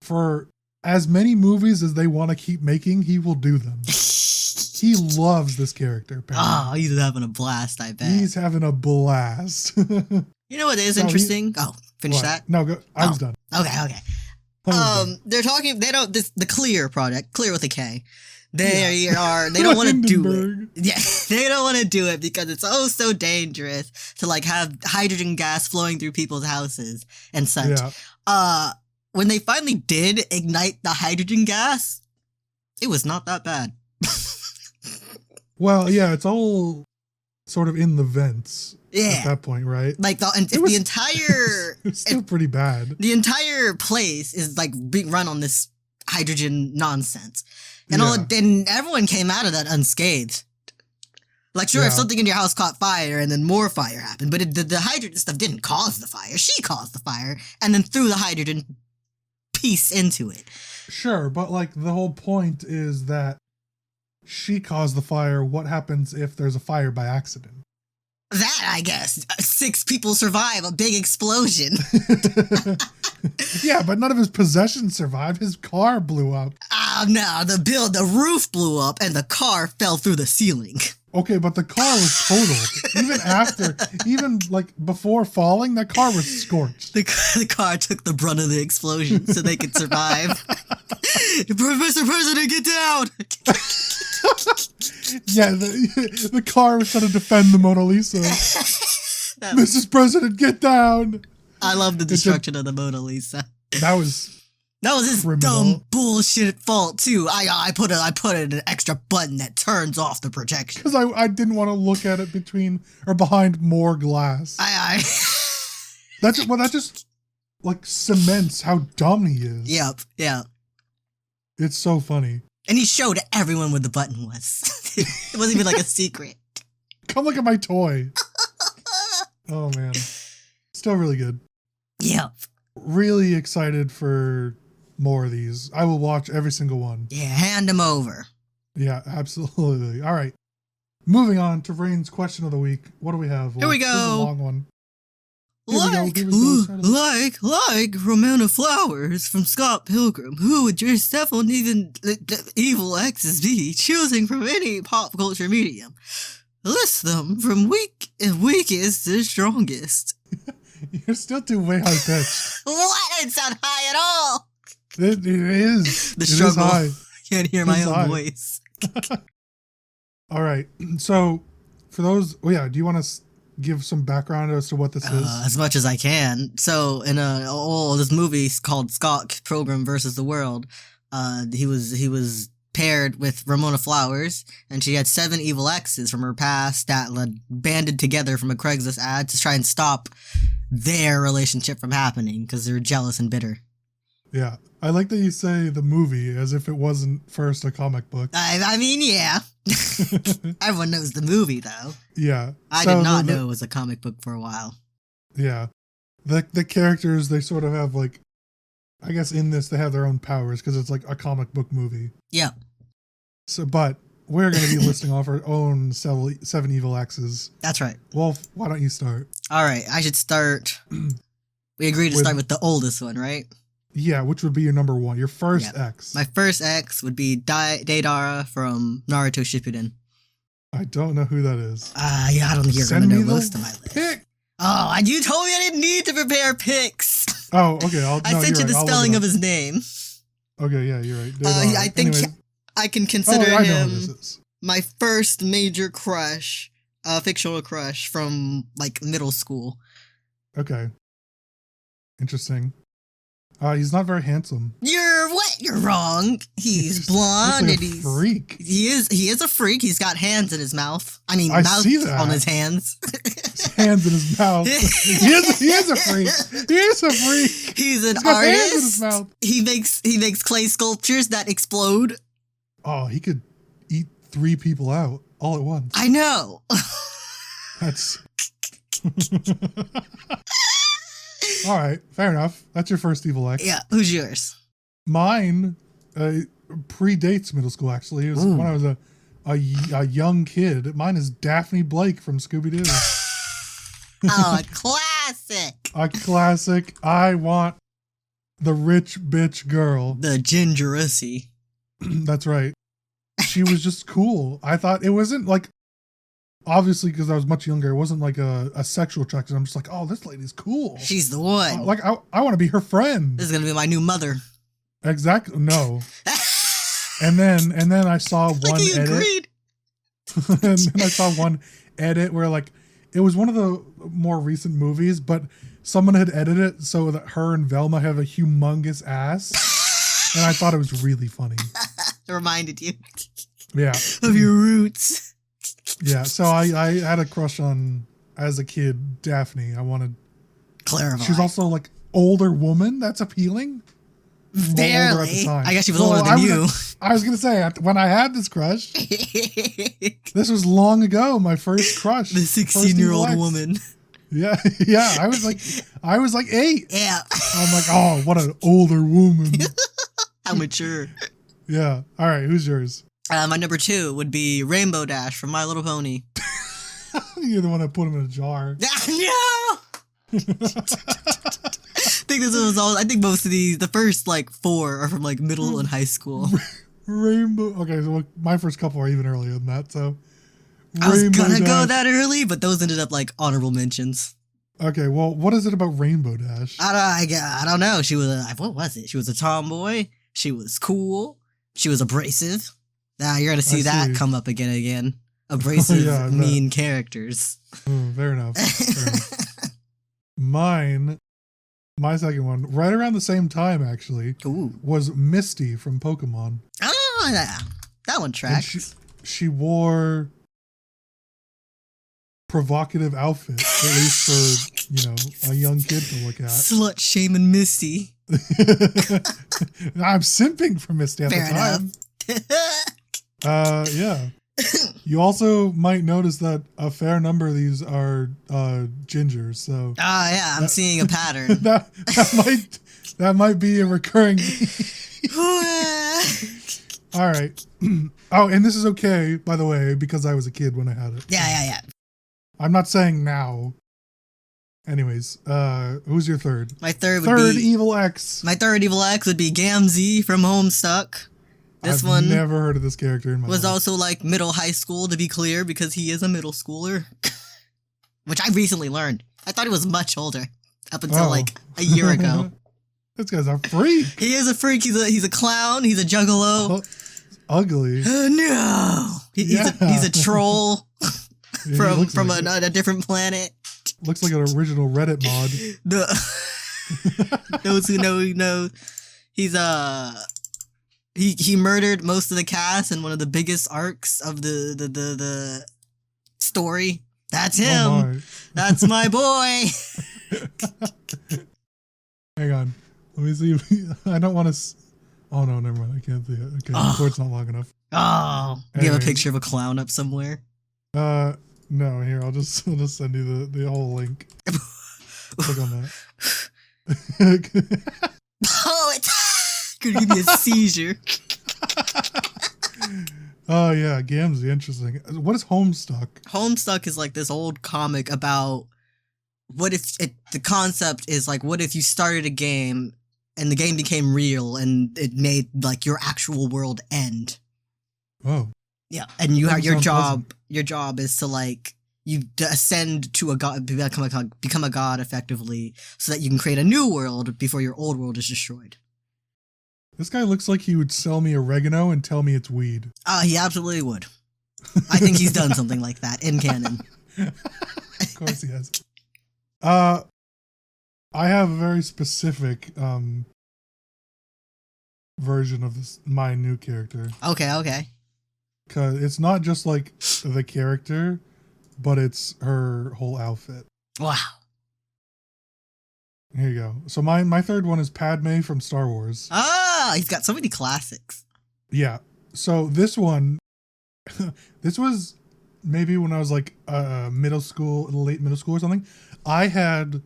for as many movies as they want to keep making, he will do them. He loves this character, apparently. Oh, he's having a blast, I bet. He's having a blast. You know what is interesting? Finish that? No, go. I was done. Okay. They're talking, the Clear project, Clear with a K. They don't want to do it. Yeah, they don't want to do it because it's so dangerous to like have hydrogen gas flowing through people's houses and such. Yeah. When they finally did ignite the hydrogen gas, it was not that bad. Well, yeah, it's all sort of in the vents at that point, right? Like the entire... It's still pretty bad. The entire place is like being run on this hydrogen nonsense. And and everyone came out of that unscathed. Like, sure, if something in your house caught fire and then more fire happened, but the hydrogen stuff didn't cause the fire. She caused the fire and then threw the hydrogen piece into it. Sure, but like the whole point is that she caused the fire. What happens if there's a fire by accident? That, I guess. 6 people survive a big explosion. Yeah, but none of his possessions survived. His car blew up. Oh, no. The roof blew up and the car fell through the ceiling. Okay, but the car was totaled. Even like before falling, that car was scorched. The car took the brunt of the explosion so they could survive. Mr. President, get down! Yeah, the car was trying to defend the Mona Lisa. Mrs. President, get down! I love the destruction of the Mona Lisa. That was his dumb bullshit fault too. I put an extra button that turns off the projection because I didn't want to look at it between or behind more glass. That just like cements how dumb he is. Yep. Yeah. It's so funny. And he showed everyone where the button was. It wasn't even like a secret. Come look at my toy. Oh man, still really good. Yep. Really excited for more of these. I will watch every single one. Yeah, hand them over. Yeah, absolutely. All right. Moving on to Rain's question of the week. What do we have? Here we go. This is a long one. Like Ramona Flowers from Scott Pilgrim, who would your several evil exes be, choosing from any pop culture medium? List them from weakest to strongest. You're still too way high pitched. What? It sound high at all. It is. The struggle. Is high. I can't hear my own voice. All right. So for those, do you want to give some background as to what this is? As much as I can. So in this movie called Scott Pilgrim versus the World, he was paired with Ramona Flowers, and she had 7 evil exes from her past that banded together from a Craigslist ad to try and stop their relationship from happening because they were jealous and bitter. Yeah. I like that you say the movie as if it wasn't first a comic book. I mean, yeah. Everyone knows the movie, though. Yeah. I did not know it was a comic book for a while. Yeah. The characters, they sort of have like, I guess in this they have their own powers because it's like a comic book movie. Yeah. So, but we're going to be listing off our own 7 evil exes. That's right. Wolf, why don't you start? All right. I should start. We agreed to start with the oldest one, right? Yeah, which would be your number 1, your first ex. My first ex would be Deidara from Naruto Shippuden. I don't know who that is. Yeah, I don't think you're going to know most of my list. Pick. Oh, and you told me I didn't need to prepare picks. Oh, okay. I sent you the spelling of his name. Okay, yeah, you're right. I think I can consider him my first major crush, fictional crush from like middle school. Okay. Interesting. He's not very handsome. You're wrong. He's blonde like and he's a freak. He is a freak. He's got hands in his mouth. I mean, I mouth see that. on his hands. His hands in his mouth. he is a freak. He is a freak. He's an He's got artist. hands in his mouth. He makes clay sculptures that explode. Oh, he could eat 3 people out all at once. I know. That's all right. Fair enough. That's your first evil ex. Yeah. Who's yours? Mine predates middle school. Actually, it was when I was a young kid. Mine is Daphne Blake from Scooby-Doo. Oh, a classic. A classic. I want the rich bitch girl. The gingerissy. That's right. She was just cool. I thought it wasn't like, obviously because I was much younger, it wasn't like a sexual attraction. I'm just like, oh, this lady's cool. She's the one. Like I want to be her friend. This is gonna be my new mother. Exactly. No. and then I saw one edit. Agreed. And then I saw one edit where like it was one of the more recent movies, but someone had edited it so that her and Velma have a humongous ass, and I thought it was really funny. It reminded you. Yeah. Of your roots. Yeah. So I had a crush on, as a kid, Daphne. I wanted. Clarify. She was also like older woman. That's appealing. Barely. At the time. I guess she was older than you. I was gonna say when I had this crush. This was long ago. My first crush. The 16-year-old woman. Yeah, yeah. I was like 8. Yeah. I'm like, oh, what an older woman. How mature. Yeah. All right. Who's yours? My number 2 would be Rainbow Dash from My Little Pony. You're the one that put him in a jar. No. I think most of these, the first like 4 are from like middle and high school. Rainbow. Okay, so my first couple are even earlier than that. So I was gonna go that early, but those ended up like honorable mentions. Okay, well, what is it about Rainbow Dash? I don't know. She was what was it? She was a tomboy. She was cool. She was abrasive. You're gonna see that come up again and again. Abrasive, mean characters. Fair enough. My second one, right around the same time actually, was Misty from Pokemon. Oh, yeah. That one tracks. She wore provocative outfit, at least for, a young kid to look at. Slut shaming Misty. I'm simping for Misty at the time. Yeah. You also might notice that a fair number of these are gingers, so. Yeah, I'm seeing a pattern. that might be a recurring. All right. Oh, and this is okay, by the way, because I was a kid when I had it. Yeah. I'm not saying now. Anyways, who's your third? My third would be evil X. My third evil X would be Gamzee from Homestuck. This one never heard of this character in my life. Also like middle high school, to be clear, because he is a middle schooler. Which I recently learned. I thought he was much older. Up until like a year ago. This guy's a freak. He is a freak. He's a clown. He's a juggalo. Ugly. No. He's a troll from a different planet. Looks like an original Reddit mod. Those who know, he's he murdered most of the cast in one of the biggest arcs of the story. That's him. Oh That's my boy. Hang on. Let me see. I don't want to. Oh no, never mind. I can't see it. Okay, the record's not long enough. Oh, you have a picture of a clown up somewhere? No. Here, I'll just send you the whole link. Click on that. Oh, it's gonna give me a seizure. Oh yeah, Gamzee, interesting. What is Homestuck? Homestuck is like this old comic about the concept is like, what if you started a game and the game became real and it made like your actual world end? Oh. Yeah, and your job is to like you ascend to a god, become a god effectively, so that you can create a new world before your old world is destroyed. This guy looks like he would sell me oregano and tell me it's weed. He absolutely would. I think he's done something like that in canon. Of course he has. I have a very specific version of my new character. Okay. Because it's not just like the character, but it's her whole outfit. Wow. Here you go. So my third one is Padme from Star Wars. He's got so many classics. Yeah. So this one, this was maybe when I was like late middle school or something. I had,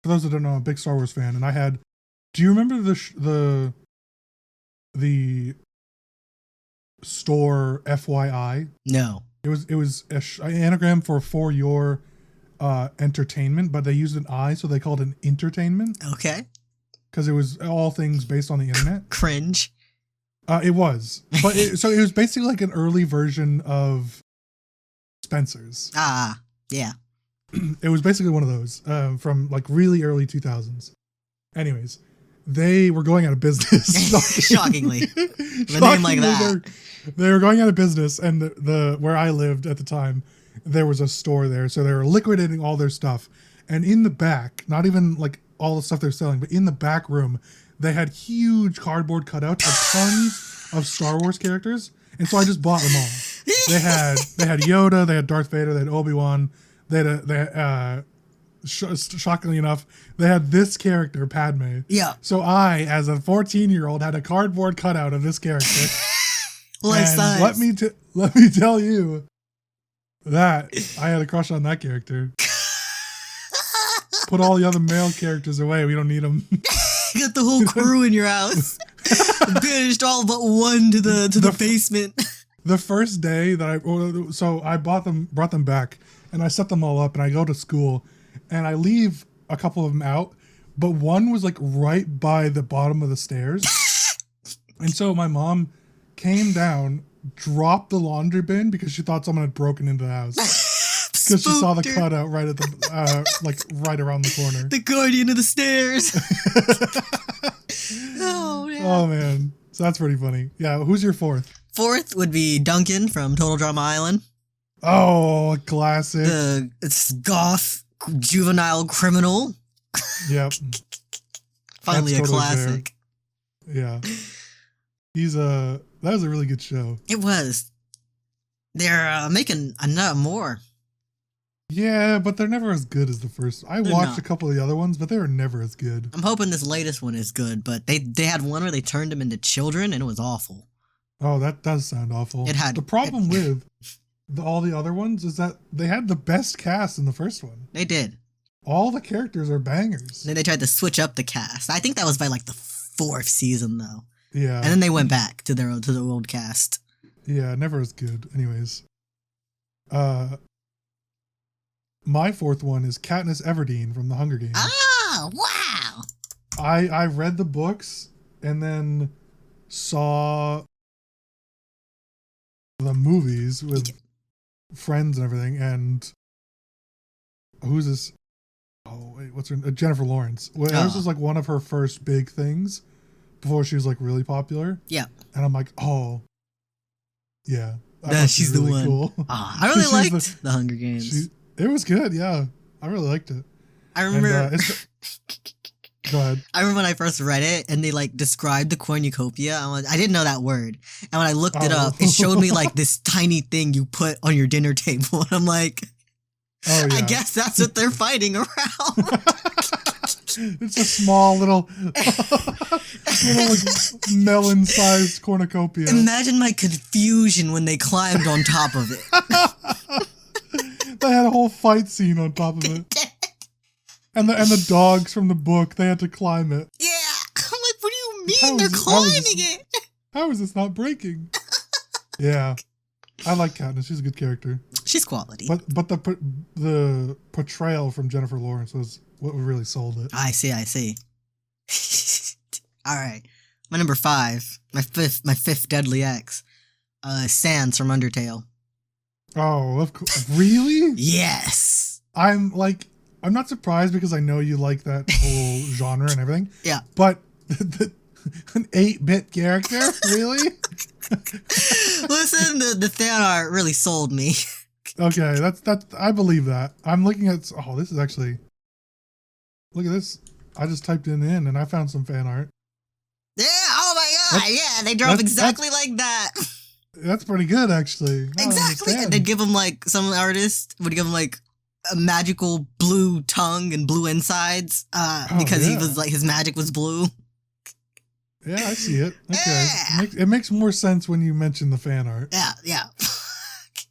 for those that don't know, I'm a big Star Wars fan, and I had. Do you remember the store FYI? No. It was an anagram for your entertainment, but they used an I, so they called it an entertainment. Okay. because it was all things based on the internet. Cringe. It was, but it was basically like an early version of Spencer's. Yeah. It was basically one of those from like really early 2000s. Anyways, they were going out of business. Shockingly. The name like that. They were going out of business, and the where I lived at the time, there was a store there, so they were liquidating all their stuff. And in the back, not even like all the stuff they're selling, but in the back room, they had huge cardboard cutouts of tons of Star Wars characters, and so I just bought them all. They had Yoda, they had Darth Vader, they had Obi-Wan, shockingly enough, they had this character, Padme. Yeah. So I, as a 14-year-old, had a cardboard cutout of this character. Life size. Let me tell you that I had a crush on that character. Put all the other male characters away. We don't need them. Got the whole crew in your house. Banished all but one to the basement. The first day that I brought them back, and I set them all up, and I go to school, and I leave a couple of them out, but one was like right by the bottom of the stairs. And so my mom came down, dropped the laundry bin because she thought someone had broken into the house. Because she saw the cutout right at the right around the corner. The guardian of the stairs. Oh man. So that's pretty funny. Yeah, who's your fourth? Fourth would be Duncan from Total Drama Island. Oh, classic. It's goth juvenile criminal. Yep. Finally a classic. Fair. Yeah. That was a really good show. It was. They're making more. Yeah, but they're never as good as the first. I watched a couple of the other ones, but they were never as good. I'm hoping this latest one is good, but they had one where they turned them into children, and it was awful. Oh, that does sound awful. The problem with all the other ones is that they had the best cast in the first one. They did. All the characters are bangers. Then they tried to switch up the cast. I think that was by like the 4th season, though. Yeah. And then they went back to their old cast. Yeah, never as good. Anyways. My fourth one is Katniss Everdeen from The Hunger Games. Oh, wow! I read the books and then saw the movies with friends and everything, and who's this? Oh, wait, what's her name? Jennifer Lawrence. Well, this was like one of her first big things before she was like really popular. Yeah. And I'm like, oh, yeah. She's really the one. Cool. I really liked The Hunger Games. It was good, yeah. I really liked it. I remember. Go ahead. I remember when I first read it and they like described the cornucopia. I didn't know that word. And when I looked it up, it showed me like this tiny thing you put on your dinner table. And I'm like, oh, yeah. I guess that's what they're fighting around. It's a small little like melon-sized cornucopia. Imagine my confusion when they climbed on top of it. They had a whole fight scene on top of it. And the dogs from the book, they had to climb it. Yeah. I'm like, what do you mean they're climbing it? How is this not breaking? Yeah. I like Katniss. She's a good character. She's quality. But the portrayal from Jennifer Lawrence was what really sold it. I see. All right. My number 5, my fifth deadly ex, Sans from Undertale. Oh, of course. Really? Yes. I'm not surprised because I know you like that whole genre and everything. Yeah. But an 8-bit character? Really? Listen, the fan art really sold me. Okay, that's I believe that. I'm looking at this is actually, look at this. I just typed it in and I found some fan art. Yeah, oh my god, yeah, they draw exactly like that. That's pretty good, actually. Exactly. And they'd give him some artist would give him a magical blue tongue and blue insides because he was his magic was blue. Yeah, I see it. Okay. Yeah. It makes more sense when you mention the fan art. Yeah.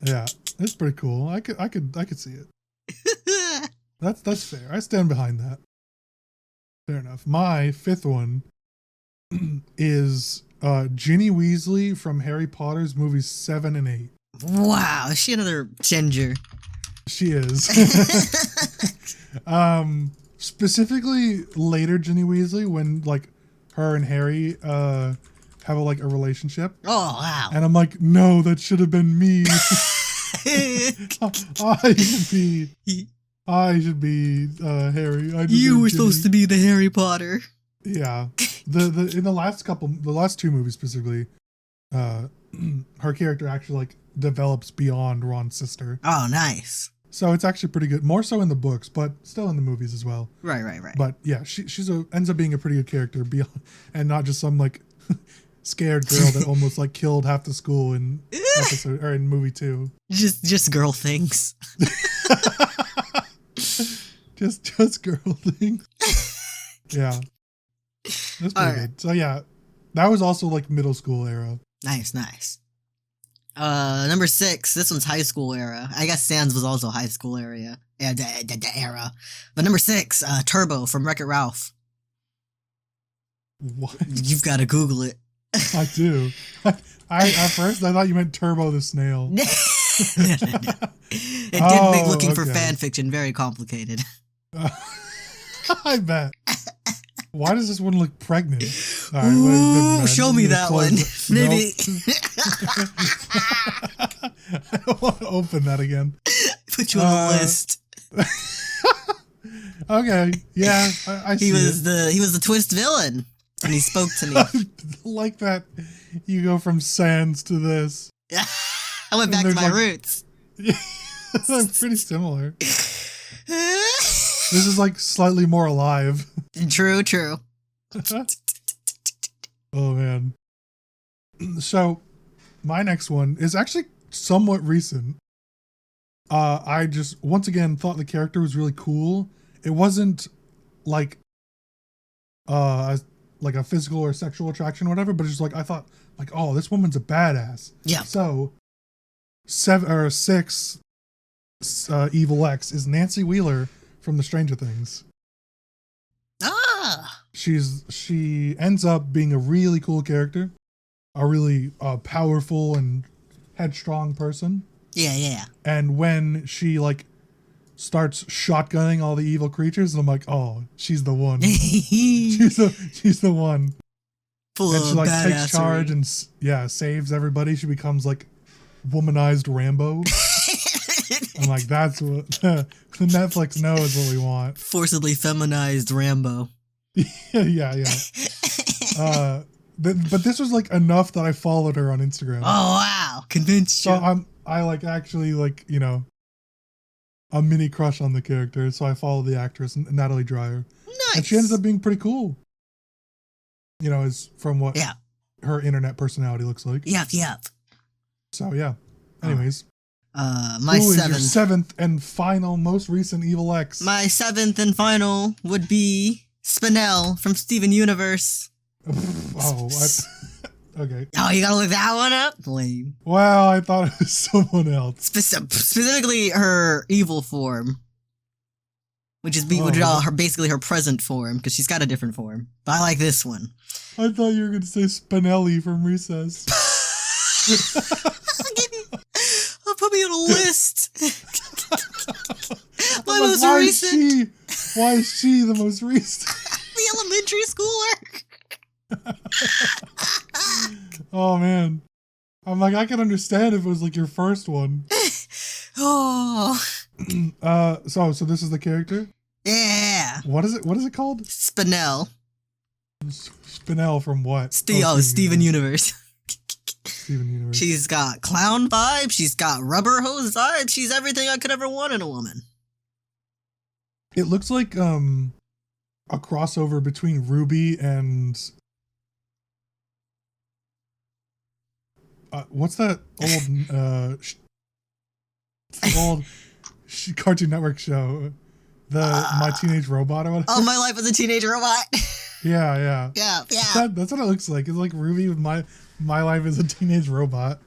Yeah, it's pretty cool. I could see it. That's fair. I stand behind that. Fair enough. My 5th one is Ginny Weasley from Harry Potter's movies 7 and 8. Wow, is she another ginger? She is. Specifically later Ginny Weasley when like her and Harry have a relationship. Oh wow. And I'm like, no, that should have been me. I should be Harry. You were supposed to be the Harry Potter. Yeah. In the last two movies specifically, her character actually like develops beyond Ron's sister. Oh, nice. So it's actually pretty good. More so in the books, but still in the movies as well. Right. But yeah, she's ends up being a pretty good character beyond, and not just some like scared girl that almost like killed half the school in episode or in movie 2. Just girl things. just girl things. Yeah. That's pretty good. So yeah, that was also like middle school era. Nice. Number 6, this one's high school era. I guess Sans was also high school era. Yeah, the era. But number 6, Turbo from Wreck-It Ralph. What? You've got to Google it. I do. At first I thought you meant Turbo the Snail. No. It did make looking for fan fiction very complicated. I bet. Why does this one look pregnant? All right, ooh, show me that one. Maybe. I don't want to open that again. Put you on the list. Okay, yeah, I see. He was the twist villain, and he spoke to me. Like that, you go from Sans to this. I went back to my roots. Yeah, I'm pretty similar. This is like slightly more alive. True. Oh man. So my next one is actually somewhat recent. I just once again thought the character was really cool. It wasn't like a physical or sexual attraction or whatever, but it's just like I thought like, oh, this woman's a badass. Yeah. So 6 Evil X is Nancy Wheeler from the Stranger Things. Ah. She ends up being a really cool character, a really powerful and headstrong person. Yeah. And when she like starts shotgunning all the evil creatures, I'm like, oh, she's the one. she's the one. Full and she like badassery. takes charge and saves everybody. She becomes like womanized Rambo. I'm like, that's what the Netflix knows what we want. Forcibly feminized Rambo. yeah. But this was like enough that I followed her on Instagram. Oh wow, convinced you. So I like actually like, you know, a mini crush on the character. So I followed the actress Natalie Dreyer. Nice. And she ends up being pretty cool. You know, is from what her internet personality looks like. Yep. So yeah. Anyways. My who is seventh. your 7th and final, most recent Evil X? My 7th and final would be Spinel from Steven Universe. Okay. Oh, you gotta look that one up? Lame. Well, I thought it was someone else. Specifically her evil form. Which is basically her present form, because she's got a different form. But I like this one. I thought you were going to say Spinelli from Recess. Put me on a list. My most recent. Why is she the most recent? The elementary schooler. Oh man, I'm like I can understand if it was like your first one. Oh. So this is the character. Yeah. What is it? What is it called? Spinel. Spinel from what? Steven Universe. Steven Universe. She's got clown vibes. She's got rubber hose vibes. She's everything I could ever want in a woman. It looks like a crossover between Ruby and what's that old Cartoon Network show? My Teenage Robot or whatever. Oh, My Life as a Teenage Robot. Yeah. That's what it looks like. It's like Ruby with My Life as a Teenage Robot.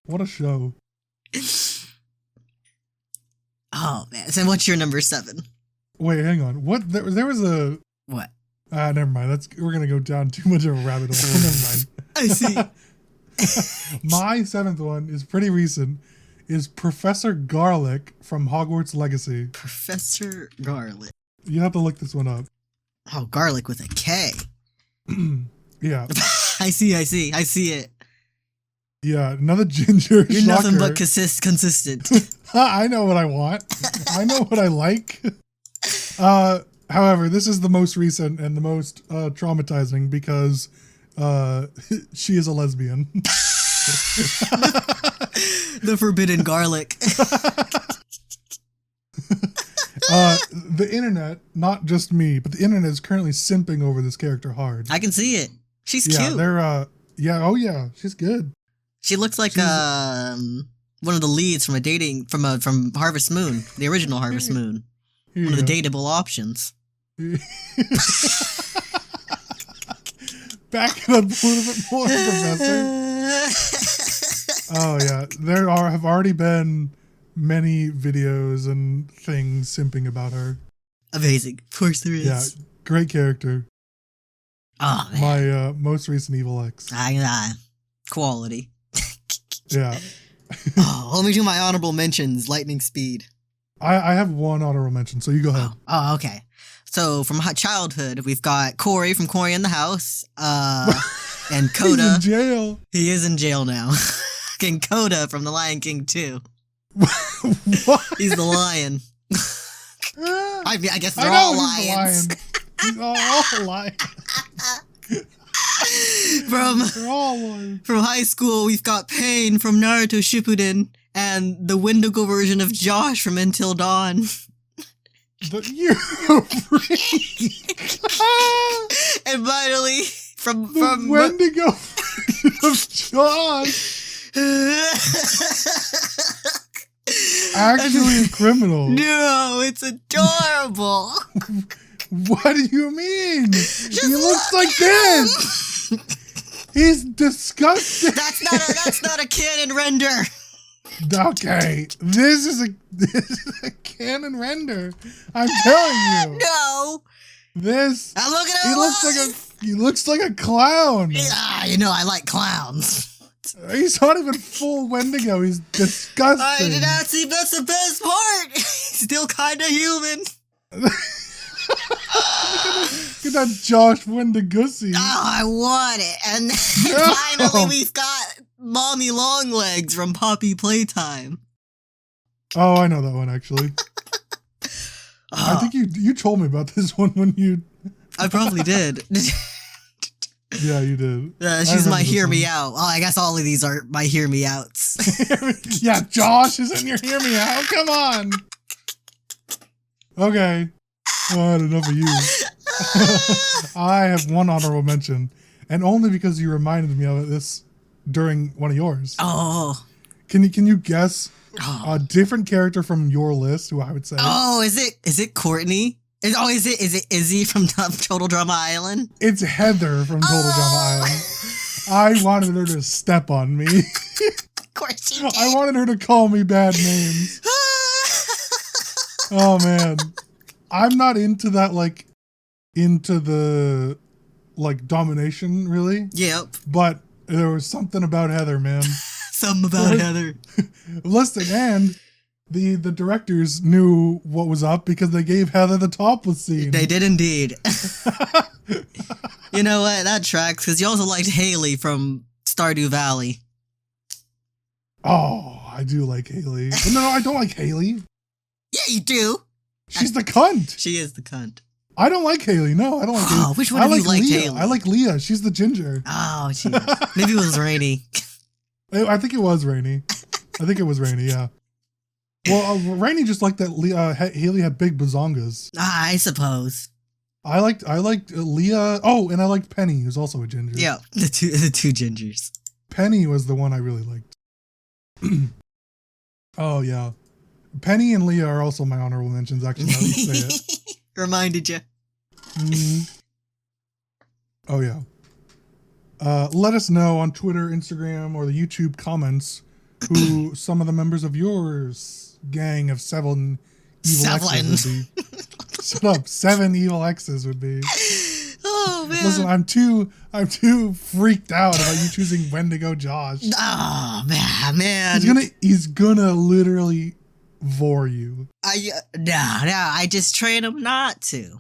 What a show. Oh man. So what's your number 7? Wait, hang on. What there was a what? Never mind. We're gonna go down too much of a rabbit hole. Never mind. I see. My 7th one is pretty recent. is Professor Garlic from Hogwarts Legacy. Professor Garlic. You have to look this one up. Oh, Garlic with a K. Yeah. I see it. Yeah, another ginger. You're shocker. nothing but consistent. I know what I want. I know what I like. However, this is the most recent and the most traumatizing because she is a lesbian. The forbidden garlic. The internet, not just me, but the internet is currently simping over this character hard. I can see it. She's yeah, cute. They're oh yeah, she's good. She looks like one of the leads from from Harvest Moon, the original Harvest Moon. One of the dateable options. Back it up a little bit more, Professor. Oh yeah, there have already been many videos and things simping about her. Amazing. Of course there is. Yeah, great character. Oh man. My most recent Evil X. Quality. Yeah. Oh, let me do my honorable mentions. Lightning speed. I have one honorable mention, so you go ahead. Oh, okay. So from childhood, we've got Corey from Corey in the House, and Coda. He's in jail. He is in jail now. And Coda from The Lion King 2. What? He's the lion. I guess they're all lions. He's all lions. From high school, we've got Pain from Naruto Shippuden and the Wendigo version of Josh from Until Dawn. And finally, from Wendigo version of Josh. Actually a criminal. No, it's adorable. What do you mean? He looks like this. He's disgusting. That's not a canon render. Okay, this is a canon render. I'm telling you. No. This. I'm looking at he looks like a clown. Yeah, you know I like clowns. He's not even full Wendigo. He's disgusting. I did not see. That's the best part. He's still kind of human. Look at that Josh Wendigussie. Oh, I want it. And finally, we've got Mommy Longlegs from Poppy Playtime. Oh, I know that one actually. I think you told me about this one when you. I probably did. Yeah, you did. She's my hear me out. Oh, I guess all of these are my hear me outs. Yeah, Josh is in your hear me out. Come on. Okay. Well, I had enough of you. I have one honorable mention, and only because you reminded me of this during one of yours. Oh. Can you guess a different character from your list who I would say? Oh, is it Courtney? Is it Izzy from Total Drama Island? It's Heather from Total Drama Island. I wanted her to step on me. Of course you did. I wanted her to call me bad names. Oh man. I'm not into that, into the domination really. Yep. But there was something about Heather, man. Something about Heather. Listen, and the directors knew what was up because they gave Heather the topless scene. They did indeed. You know what? That tracks, because you also liked Haley from Stardew Valley. Oh, I do like Haley. But no, I don't like Haley. Yeah, you do. She's the cunt. She is the cunt. I don't like Haley. No, I don't like Haley. Which one of you liked Leah. Haley? I like Leah. She's the ginger. Oh, jeez. Maybe it was Rainie. I think it was Rainie. Yeah. Well, Rainie just liked that Haley had big bazongas. I suppose. I liked Leah. Oh, and I liked Penny, who's also a ginger. Yeah, the two gingers. Penny was the one I really liked. Oh yeah, Penny and Leah are also my honorable mentions. Actually, now that you say it. Reminded you. Mm-hmm. Oh yeah. Let us know on Twitter, Instagram, or the YouTube comments who some of the members of yours gang of 7 evil exes would be. Shut up. 7 evil exes would be. Oh, Oh man! Listen, I'm too freaked out about you choosing Wendigo Josh. Oh man! He's gonna literally vor you. I just train him not to.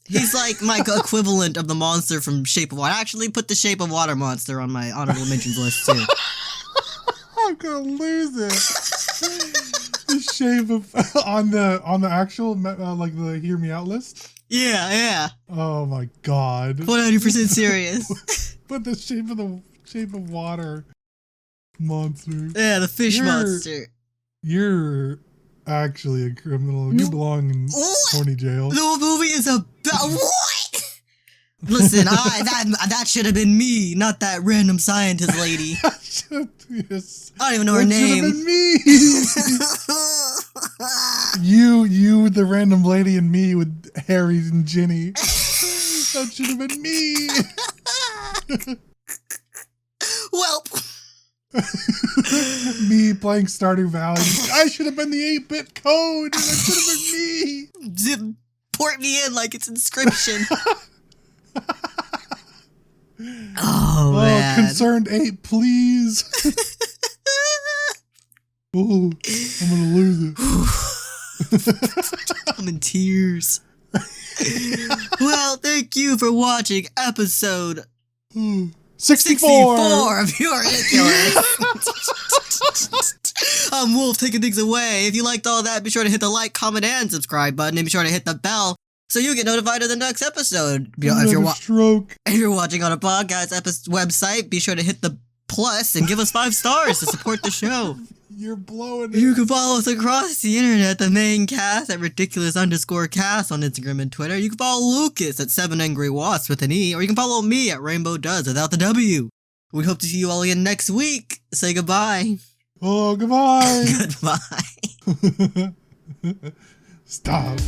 He's like my equivalent of the monster from Shape of Water. I actually put the Shape of Water monster on my honorable mentions list too. I'm gonna lose it. The Shape of on the actual like the Hear Me Out list. Yeah. Oh my god. 100% serious. But the Shape of Water monster. Yeah, the fish monster. You're actually a criminal. You belong in horny jail. The movie is about what? Listen, that should have been me, not that random scientist lady. Yes. I don't even know her name. Should have been me. you, the random lady, and me with Harry and Ginny. That should have been me. Well. Me playing Stardew Valley. I should have been the 8-bit code. And that should have been me. Port me in like it's Inscription. Oh man. Concerned 8, please. Oh, I'm gonna lose it. I'm in tears. Well, thank you for watching episode 64 of Your Ridiculous. I'm Wolf taking things away. If you liked all that, be sure to hit the like, comment, and subscribe button, and be sure to hit the bell so you get notified of the next episode. If you're watching on a podcast website, be sure to hit the plus and give us 5 stars to support the show. You're blowing it. You can follow us across the internet, the main cast at ridiculous_cast on Instagram and Twitter. You can follow Lucas at 7AngryWasps with an E, or you can follow me at Rainbow Does without the W. We hope to see you all again next week. Say goodbye. Oh, goodbye. Goodbye. Stop.